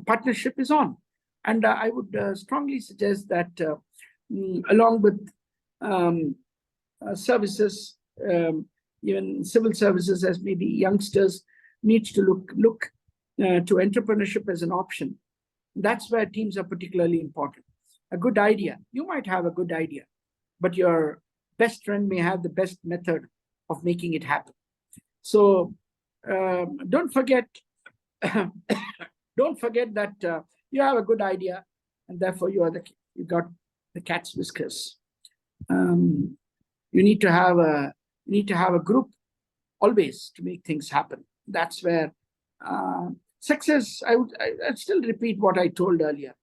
partnership is on. And I would strongly suggest that along with services, even civil services, as maybe youngsters needs to look to entrepreneurship as an option. That's where teams are particularly important. A good idea, you might have a good idea, but your best friend may have the best method of making it happen. So don't forget that you have a good idea, and therefore you got the cat's whiskers. You need to have a group always to make things happen. That's where success. I'd still repeat what I told earlier.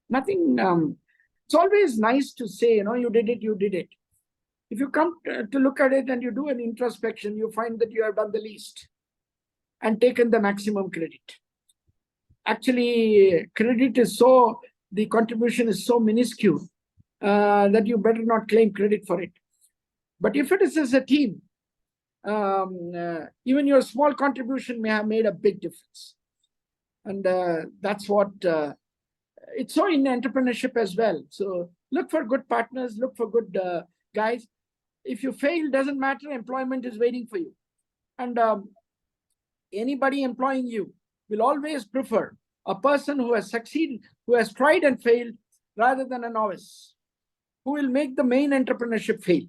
Nothing. It's always nice to say, you did it, you did it. If you come to look at it and you do an introspection, you find that you have done the least and taken the maximum credit. Actually, the contribution is so minuscule that you better not claim credit for it. But if it is as a team, even your small contribution may have made a big difference. And that's what it's so in entrepreneurship as well. So look for good partners, look for good guys. If you fail, doesn't matter, employment is waiting for you. And anybody employing you will always prefer a person who has succeeded, who has tried and failed, rather than a novice, who will make the main entrepreneurship fail.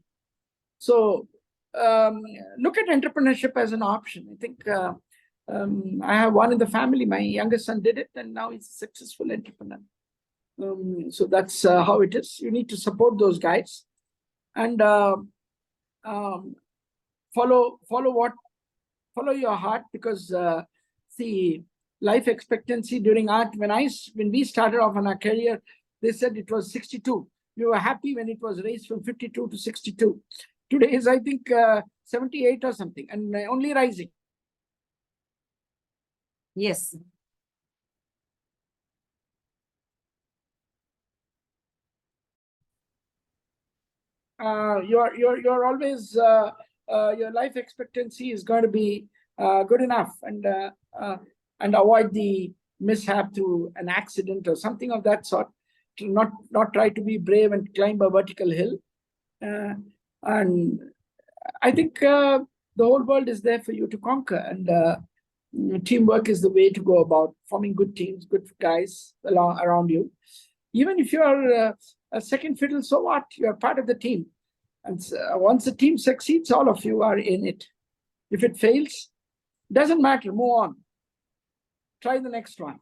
So look at entrepreneurship as an option. I think I have one in the family. My youngest son did it, and now he's a successful entrepreneur. So that's how it is. You need to support those guys, and follow your heart, because see, life expectancy during when we started off on our career, they said it was 62. We were happy when it was raised from 52 to 62. Today is, I think, 78 or something, and only rising. Yes. You're always your life expectancy is going to be good enough, and avoid the mishap through an accident or something of that sort. To not try to be brave and climb a vertical hill. And I think the whole world is there for you to conquer, and teamwork is the way to go about forming good teams, good guys around you. Even if you are a second fiddle, so what? You are part of the team. And once the team succeeds, all of you are in it. If it fails, doesn't matter, move on. Try the next one.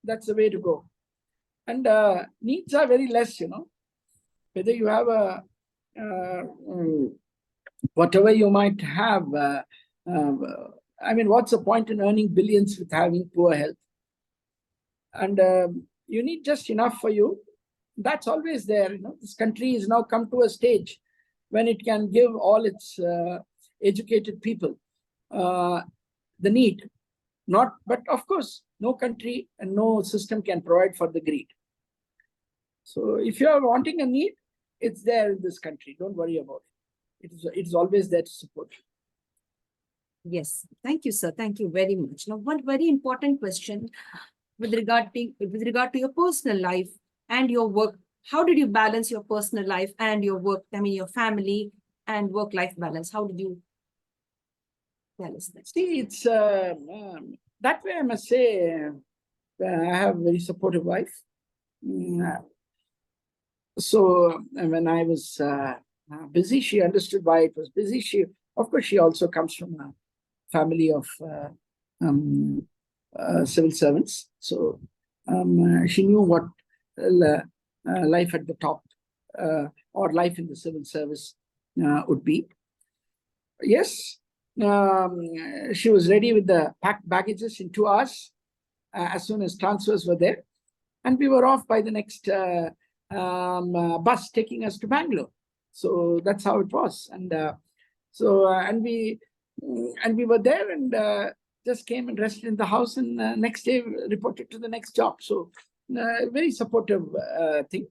That's the way to go. And needs are very less, whether you have whatever you might have. I mean, what's the point in earning billions with having poor health? And you need just enough for you. That's always there. This country has now come to a stage when it can give all its educated people the need. But of course, no country and no system can provide for the greed. So if you are wanting a need, it's there in this country. Don't worry about it. It is always there to support you. Yes. Thank you, sir. Thank you very much. Now, one very important question with regard to your personal life and your work. How did you balance your personal life and your work? I mean, your family and work-life balance. How did you balance that? See, it's that way. I must say, I have a very supportive wife. So when I was busy, she understood why it was busy. Of course, she also comes from a family of civil servants. So she knew what life at the top or life in the civil service would be. Yes, she was ready with the packed baggages in 2 hours as soon as transfers were there. And we were off by the next bus taking us to Bangalore. So that's how it was. And and we were there and just came and rested in the house, and next day reported to the next job. So very supportive thing.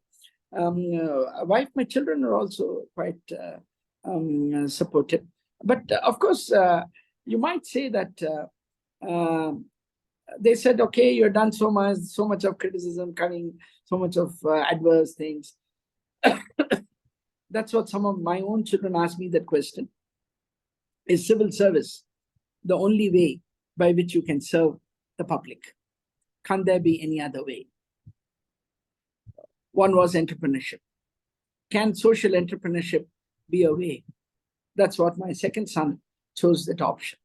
Wife, my children are also quite supportive. But of course, you might say that they said, okay, you've done so much of criticism coming, so much of adverse things. That's what some of my own children asked me that question. Is civil service the only way by which you can serve the public? Can't there be any other way? One was entrepreneurship. Can social entrepreneurship be a way? That's what my second son chose, that option.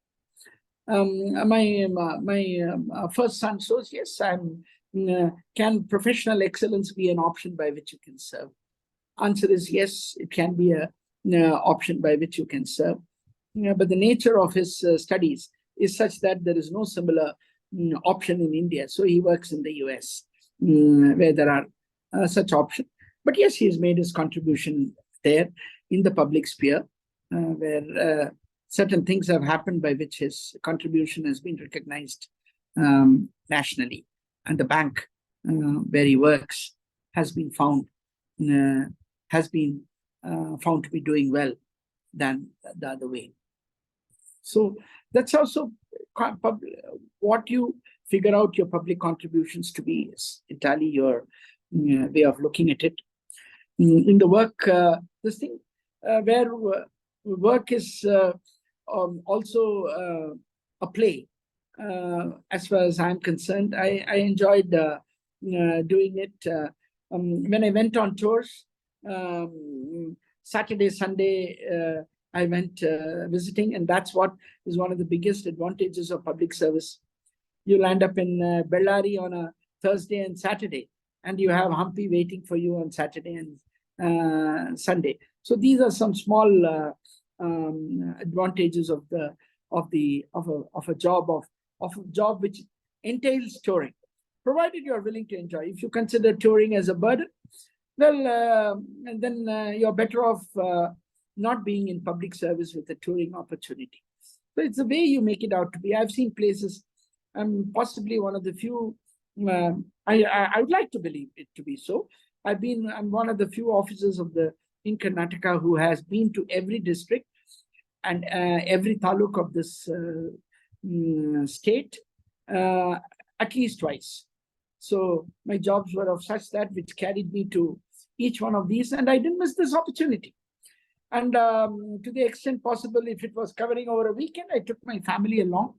My first son chose, yes, can professional excellence be an option by which you can serve? Answer is yes, it can be a option by which you can serve. But the nature of his studies is such that there is no similar option in India. So he works in the US where there are such options. But yes, he has made his contribution there in the public sphere where certain things have happened by which his contribution has been recognized nationally. And the bank where he works has been found to be doing well than the other way. So that's also what you figure out your public contributions to be is entirely your way of looking at it. In the work, this thing where work is also a play. As far as I'm concerned, I enjoyed doing it. When I went on tours, Saturday, Sunday, I went visiting, and that's what is one of the biggest advantages of public service. You land up in Bellary on a Thursday and Saturday, and you have Hampi waiting for you on Saturday and Sunday. So these are some small advantages of a job which entails touring, provided you are willing to enjoy. If you consider touring as a burden, well, then you're better off not being in public service with a touring opportunity. So it's the way you make it out to be. I've seen places. I'm possibly one of the few. I would like to believe it to be so. I'm one of the few officers in Karnataka who has been to every district and every taluk of this state at least twice. So my jobs were of such that which carried me to each one of these, and I didn't miss this opportunity. And to the extent possible, if it was covering over a weekend, I took my family along,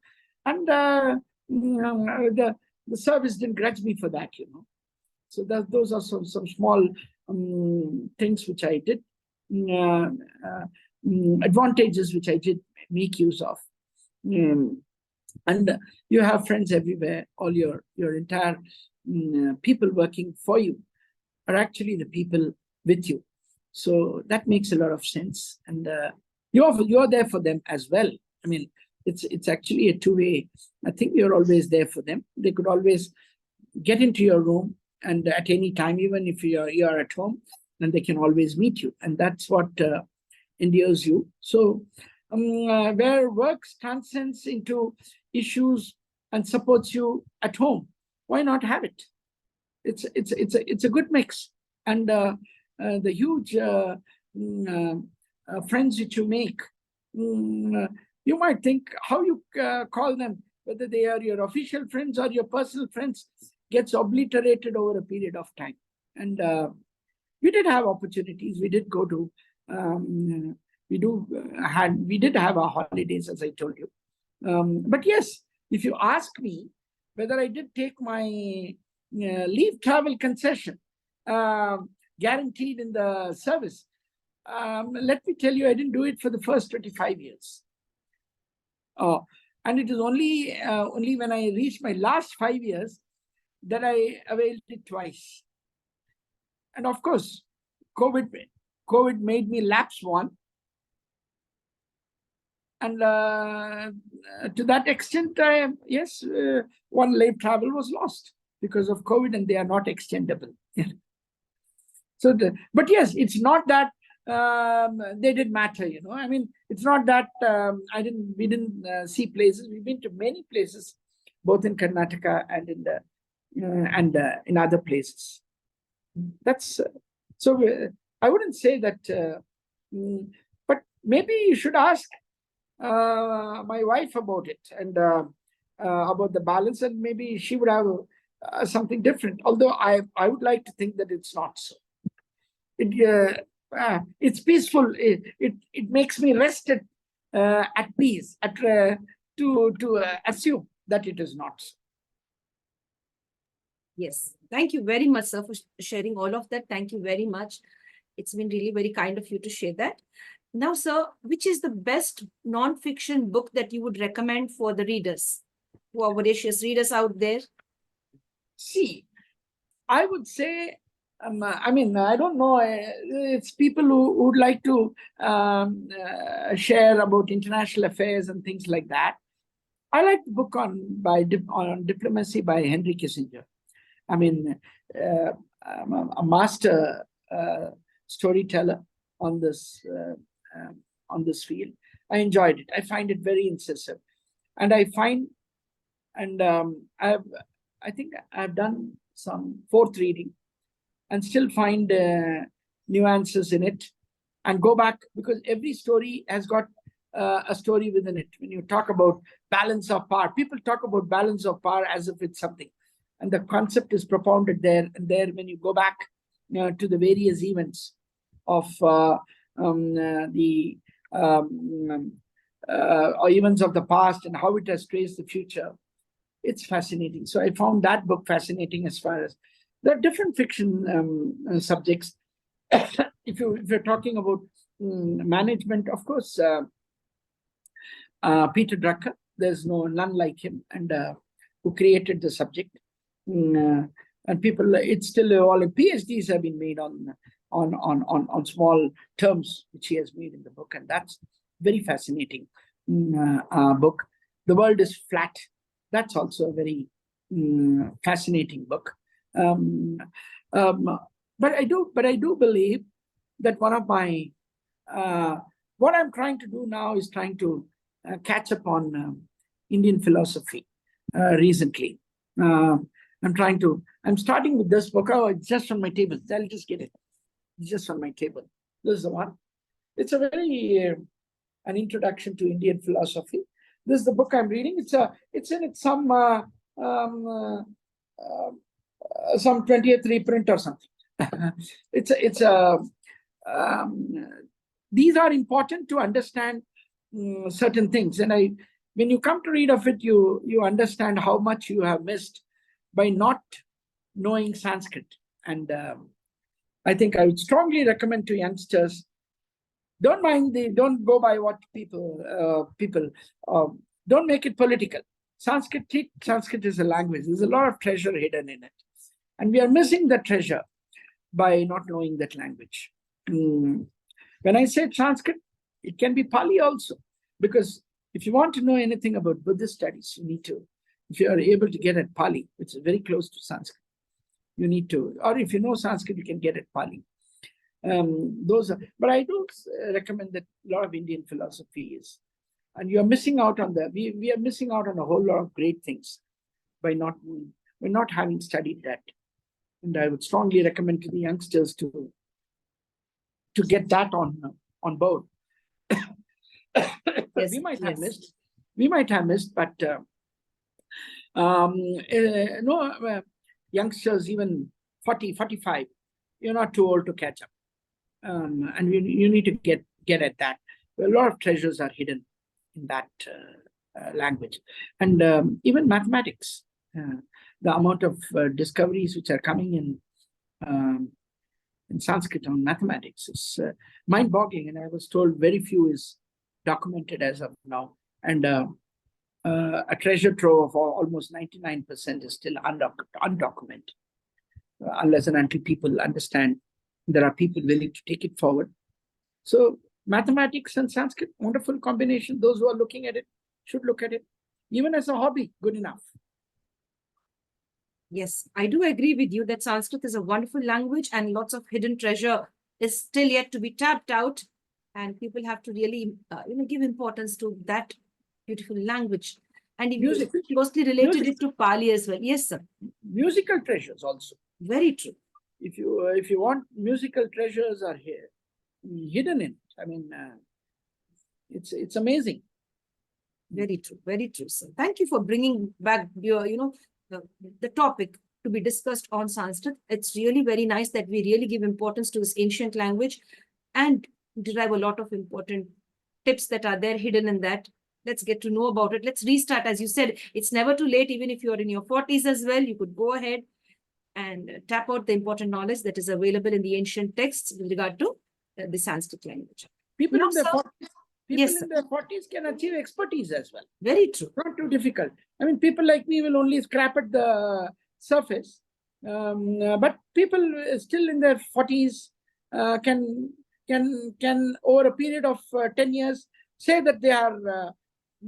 and the service didn't grudge me for that, So those are some small things which I did, advantages which I did make use of. And you have friends everywhere. All your entire people working for you are actually the people with you. So that makes a lot of sense. And you're there for them as well. I mean, it's actually a two-way. I think you're always there for them. They could always get into your room, and at any time, even if you're at home, then they can always meet you. And that's what endears you. So where work transcends into issues and supports you at home, why not have it? It's a good mix. And the huge friends which you make, you might think how you call them, whether they are your official friends or your personal friends, gets obliterated over a period of time. And we did have opportunities. We did go to, we did have our holidays, as I told you. But yes, if you ask me whether I did take my leave travel concession guaranteed in the service. Let me tell you, I didn't do it for the first 25 years. Oh, and it is only when I reached my last 5 years that I availed it twice. And of course, COVID made me lapse one. And to that extent, one life travel was lost because of COVID, and they are not extendable. So, but yes, it's not that they didn't matter, you know. I mean, it's not that we didn't see places. We've been to many places, both in Karnataka and in other places. That's so. I wouldn't say that, but maybe you should ask my wife about it and about the balance, and maybe she would have something different. Although I would like to think that it's not so. It's peaceful. It makes me rested at peace. To assume that it is not so. Yes, thank you very much, sir, for sharing all of that. Thank you very much. It's been really very kind of you to share that. Now, sir, which is the best non-fiction book that you would recommend for the readers, who are voracious readers out there? See, I would say, I mean, I don't know. It's people who would like to share about international affairs and things like that. I like the book on diplomacy by Henry Kissinger. I mean, I'm a master storyteller on this field. I enjoyed it. I find it very incisive, and I think I've done some fourth reading, and still find nuances in it, and go back, because every story has got a story within it. When you talk about balance of power, people talk about balance of power as if it's something, and the concept is propounded there. And there, when you go back to the various events of events of the past and how it has traced the future, it's fascinating. So I found that book fascinating. As far as there are different fiction subjects. If you're talking about management, of course, Peter Drucker, there's none like him, and who created the subject. And people, it's still evolving. PhDs have been made on small terms, which he has made in the book, and that's very fascinating book. The World is Flat. That's also a very fascinating book. But I do believe that one of my what I'm trying to do now is trying to catch up on Indian philosophy recently. I'm starting with this book. Oh, it's just on my table. I'll just get it. It's just on my table. This is the one. It's a very an introduction to Indian philosophy. This is the book I'm reading. It's in some 20th reprint or something. These are important to understand certain things. And when you come to read of it, you understand how much you have missed by not knowing Sanskrit. And I think I would strongly recommend to youngsters, don't go by what people don't make it political. Sanskrit is a language. There's a lot of treasure hidden in it. And we are missing the treasure by not knowing that language. When I say Sanskrit, it can be Pali also, because if you want to know anything about Buddhist studies, you need to, if you are able to get at Pali, which is very close to Sanskrit, you need to, or if you know Sanskrit, you can get at Pali. But I do recommend that a lot of Indian philosophy is, and you are missing out on we are missing out on a whole lot of great things by not having studied that. And I would strongly recommend to the youngsters to get that on board. Yes, we might have missed, but youngsters, even 40, 45, you're not too old to catch up. And you need to get at that. A lot of treasures are hidden in that language. And even mathematics, the amount of discoveries which are coming in in Sanskrit on mathematics. It's mind-boggling, and I was told very few is documented as of now. And a treasure trove of almost 99% is still undocumented, unless and until people understand there are people willing to take it forward. So mathematics and Sanskrit, wonderful combination. Those who are looking at it should look at it. Even as a hobby, good enough. Yes, I do agree with you that Sanskrit is a wonderful language and lots of hidden treasure is still yet to be tapped out. And people have to really, give importance to that beautiful language. And you closely related it to Pali as well. Yes, sir. Musical treasures also. Very true. If you want, musical treasures are here, hidden in it. I mean, it's amazing. Very true. Very true, sir. Thank you for bringing back your, the topic to be discussed on Sanskrit. It's really very nice that we really give importance to this ancient language and derive a lot of important tips that are there hidden in that. Let's get to know about it. Let's restart. As you said, it's never too late. Even if you're in your 40s as well, you could go ahead and tap out the important knowledge that is available in the ancient texts with regard to the Sanskrit language. People Now, in their sir, 40s, in their 40s can achieve expertise as well. Very true. Not too difficult. I mean, people like me will only scrap at the surface, but people still in their 40s can over a period of 10 years say that they are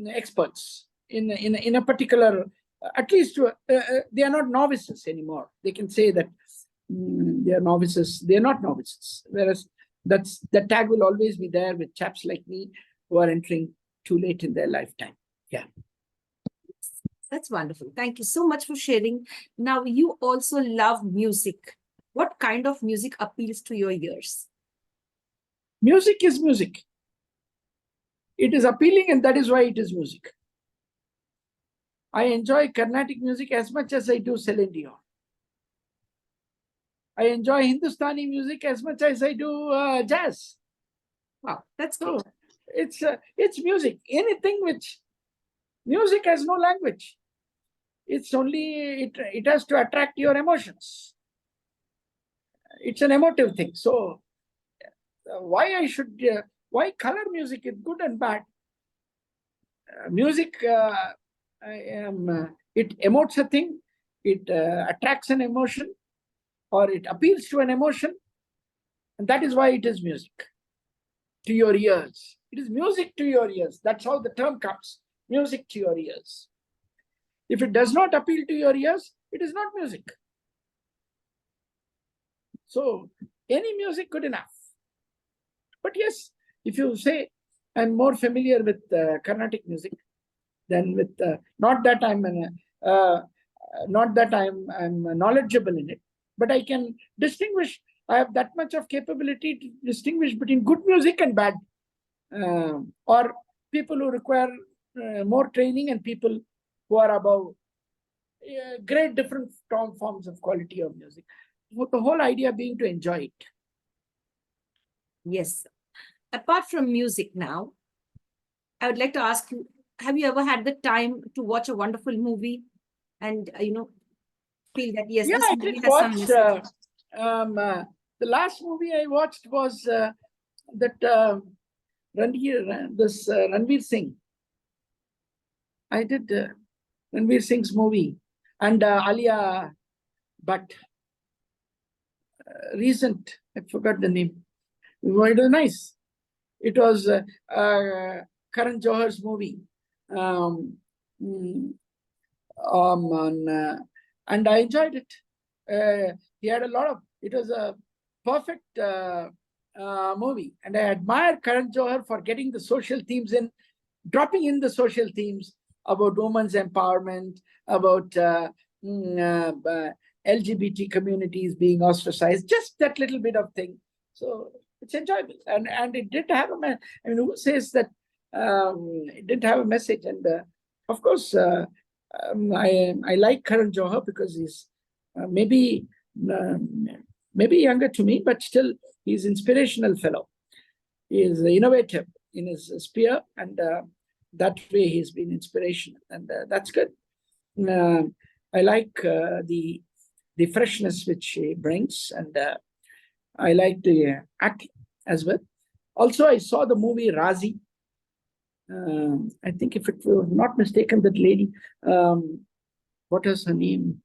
experts in a particular. At least they are not novices anymore. They can say that they are novices. They are not novices. Whereas that tag will always be there with chaps like me who are entering too late in their lifetime. Yeah. That's wonderful. Thank you so much for sharing. Now, you also love music. What kind of music appeals to your ears? Music is music. It is appealing, and that is why it is music. I enjoy Carnatic music as much as I do Celine Dion. I enjoy Hindustani music as much as I do jazz. Wow, that's cool. It's music. Anything which music has no language. It's only it has to attract your emotions. It's an emotive thing. So why color music is good and bad? Music it emotes a thing, it attracts an emotion, or it appeals to an emotion, and that is why it is music to your ears. It is music to your ears. That's how the term comes. Music to your ears. If it does not appeal to your ears, it is not music. So any music good enough. But yes, if you say I'm more familiar with Carnatic music than with not that I'm knowledgeable in it, but I can distinguish. I have that much of capability to distinguish between good music and bad, or people who require more training and people who are above. Great different forms of quality of music. The whole idea being to enjoy it. Yes. Apart from music now, I would like to ask you, have you ever had the time to watch a wonderful movie and, feel that, yes, Yeah, this I movie did has some watch. message? The last movie I watched was that Ranveer Singh. I did Ranveer Singh's movie and Alia Bhatt. Recent, I forgot the name. It was nice. It was Karan Johar's movie. And I enjoyed it. He had a lot of, it was a perfect movie. And I admire Karan Johar for getting the social themes in, dropping in the social themes about women's empowerment, about LGBT communities being ostracized, just that little bit of thing. So it's enjoyable. And it did have I mean, who says that it didn't have a message? And of course, I like Karan Johar because he's maybe younger to me, but still he's an inspirational fellow. He is innovative in his sphere, and that way he's been inspirational, and that's good. I like the freshness which he brings, and I liked the acting as well. Also, I saw the movie Razi. I think if it was not mistaken, that lady, what is her name?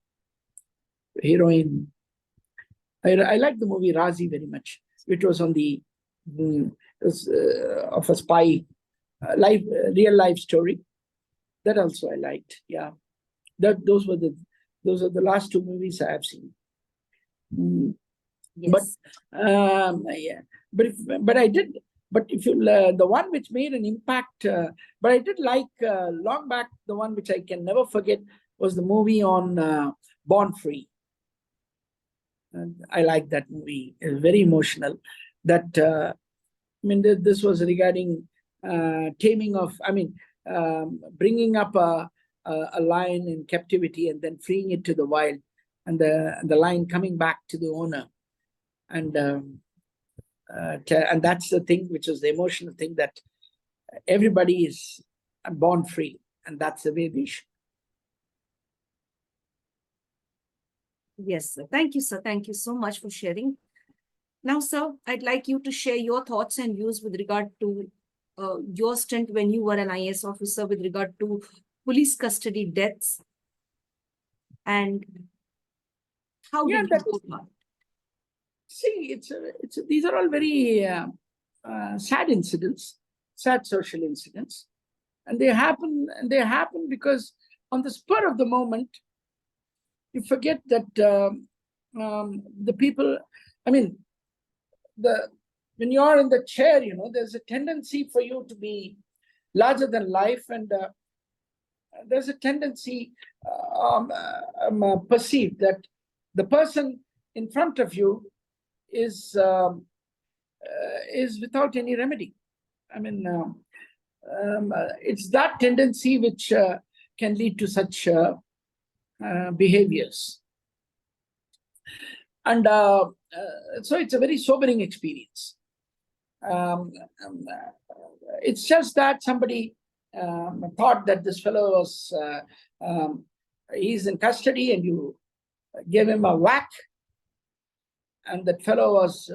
Heroine. I like the movie Razi very much. It was on the of a spy real life story. That also I liked. Yeah, those are the last two movies I have seen. Yes. Yeah, but I did. But if you the one which made an impact, but I did like long back, the one which I can never forget was the movie on Born Free. And I like that movie. It's very emotional. That I mean, this was regarding taming of. I mean, bringing up a lion in captivity and then freeing it to the wild, and the lion coming back to the owner, and that's the thing, which is the emotional thing, that everybody is born free, and that's the way we should. Yes, sir. Thank you, sir. Thank you so much for sharing. Now, sir, I'd like you to share your thoughts and views with regard to your stint when you were an IAS officer with regard to police custody deaths, and how Yeah, did that you is. go about it? See, these are all very sad incidents, sad social incidents, and they happen because on the spur of the moment, you forget that the people. I mean, when you are in the chair, there's a tendency for you to be larger than life, and there's a tendency perceived that the person in front of you is without any remedy. I mean, it's that tendency which can lead to such behaviors. And so it's a very sobering experience. It's just that somebody thought that this fellow was, he's in custody, and you gave him a whack, and that fellow was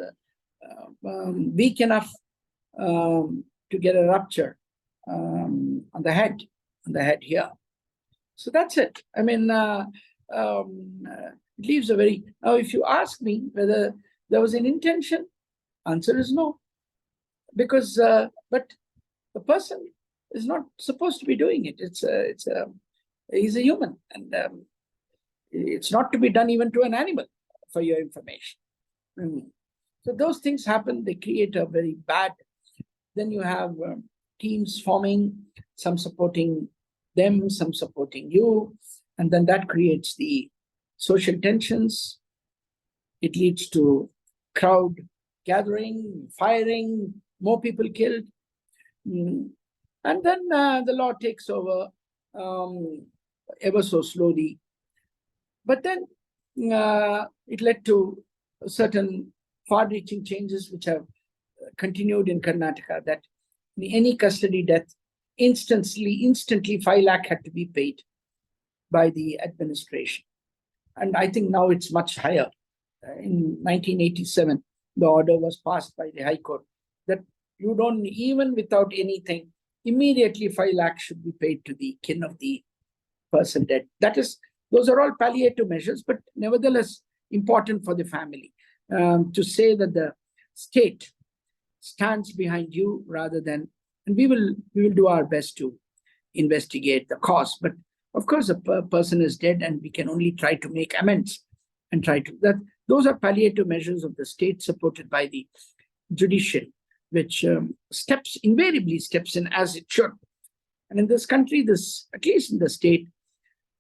weak enough to get a rupture on the head here. So that's it. I mean, it leaves a very. Now, if you ask me whether there was an intention, answer is no. Because, but the person is not supposed to be doing it. He's a human, and it's not to be done even to an animal, for your information. So those things happen. They create a very bad. Then you have teams forming, some supporting them, some supporting you, and then that creates the social tensions. It leads to crowd gathering, firing, more people killed. And then the law takes over ever so slowly. But then it led to certain far-reaching changes which have continued in Karnataka, that any custody death, instantly 5 lakh had to be paid by the administration. And I think now it's much higher. In 1987, the order was passed by the High Court that you don't, even without anything, immediately 5 lakh should be paid to the kin of the person dead. Those are all palliative measures, but nevertheless important for the family, to say that the state stands behind you, rather than, and we will do our best to investigate the cause. But of course, a person is dead, and we can only try to make amends and try to that. Those are palliative measures of the state, supported by the judiciary, which invariably steps in as it should. And in this country, at least in the state,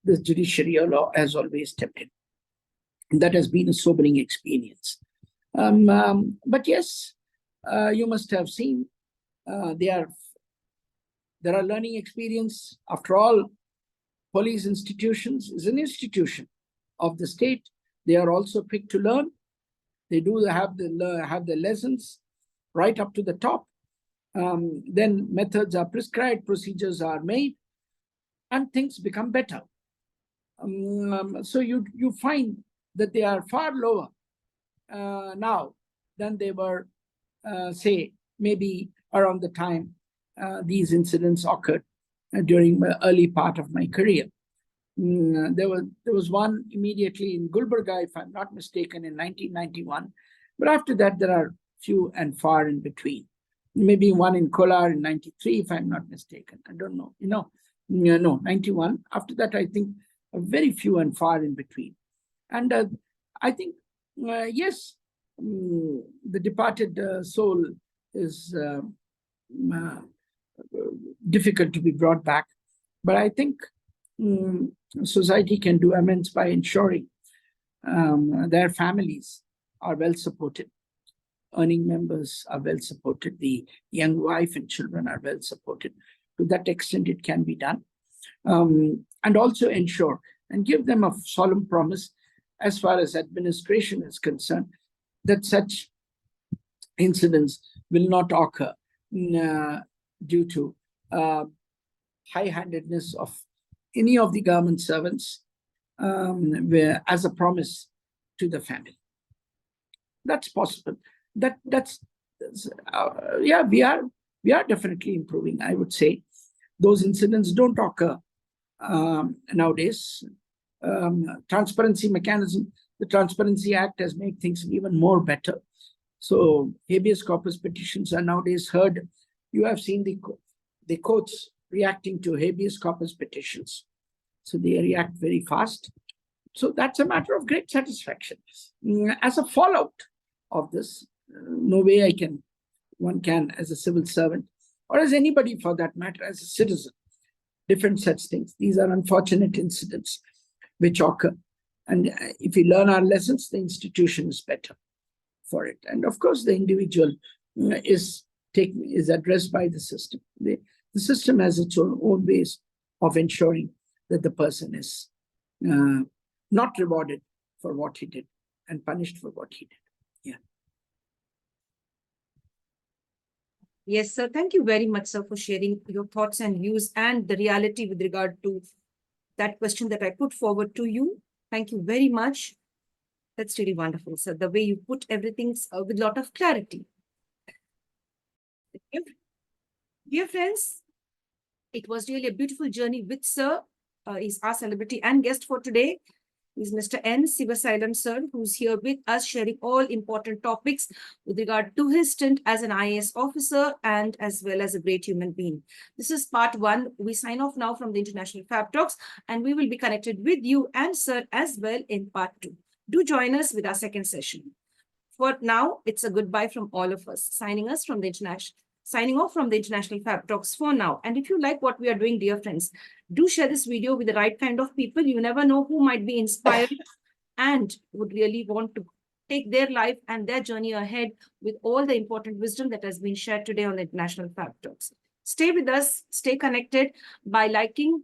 the judiciary law has always stepped in. And that has been a sobering experience. But yes, you must have seen there are learning experience. After all, police institutions is an institution of the state. They are also quick to learn. They do have the lessons right up to the top. Then methods are prescribed, procedures are made, and things become better. So you find that they are far lower now than they were, say, maybe around the time these incidents occurred during the early part of my career. There was one immediately in Gulbarga, if I'm not mistaken, in 1991. But after that, there are few and far in between. Maybe one in Kolar in 93, if I'm not mistaken. I don't know. No, 91. After that, I think very few and far in between. And I think, yes, the departed soul is difficult to be brought back. But I think society can do amends by ensuring their families are well supported. Earning members are well supported. The young wife and children are well supported. To that extent, it can be done. And also ensure and give them a solemn promise as far as administration is concerned that such incidents will not occur due to high-handedness of any of the government servants as a promise to the family. That's possible. Yeah, we are definitely improving, I would say. Those incidents don't occur nowadays. Transparency mechanism, the Transparency Act has made things even more better. So habeas corpus petitions are nowadays heard. You have seen the courts reacting to habeas corpus petitions. So they react very fast. So that's a matter of great satisfaction. As a fallout of this, no way one can, as a civil servant, or as anybody for that matter, as a citizen, defend such things. These are unfortunate incidents which occur. And if we learn our lessons, the institution is better for it. And of course, the individual is addressed by the system. The system has its own ways of ensuring that the person is not rewarded for what he did and punished for what he did. Yeah. Yes, sir. Thank you very much, sir, for sharing your thoughts and views and the reality with regard to that question that I put forward to you. Thank you very much. That's really wonderful, sir. The way you put everything with a lot of clarity. Dear friends, it was really a beautiful journey with sir. He's our celebrity and guest for today. Is Mr. N.SIVASAILAM, sir, who's here with us, sharing all important topics with regard to his stint as an IAS officer and as well as a great human being. This is part one. We sign off now from the International Fabtalks, and we will be connected with you and sir as well in part two. Do join us with our second session. For now, it's a goodbye from all of us, signing off from the International Fabtalks for now. And if you like what we are doing, dear friends, do share this video with the right kind of people. You never know who might be inspired and would really want to take their life and their journey ahead with all the important wisdom that has been shared today on the International Fabtalks. Stay with us, stay connected by liking,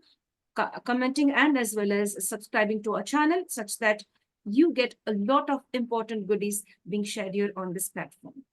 commenting, and as well as subscribing to our channel such that you get a lot of important goodies being shared here on this platform.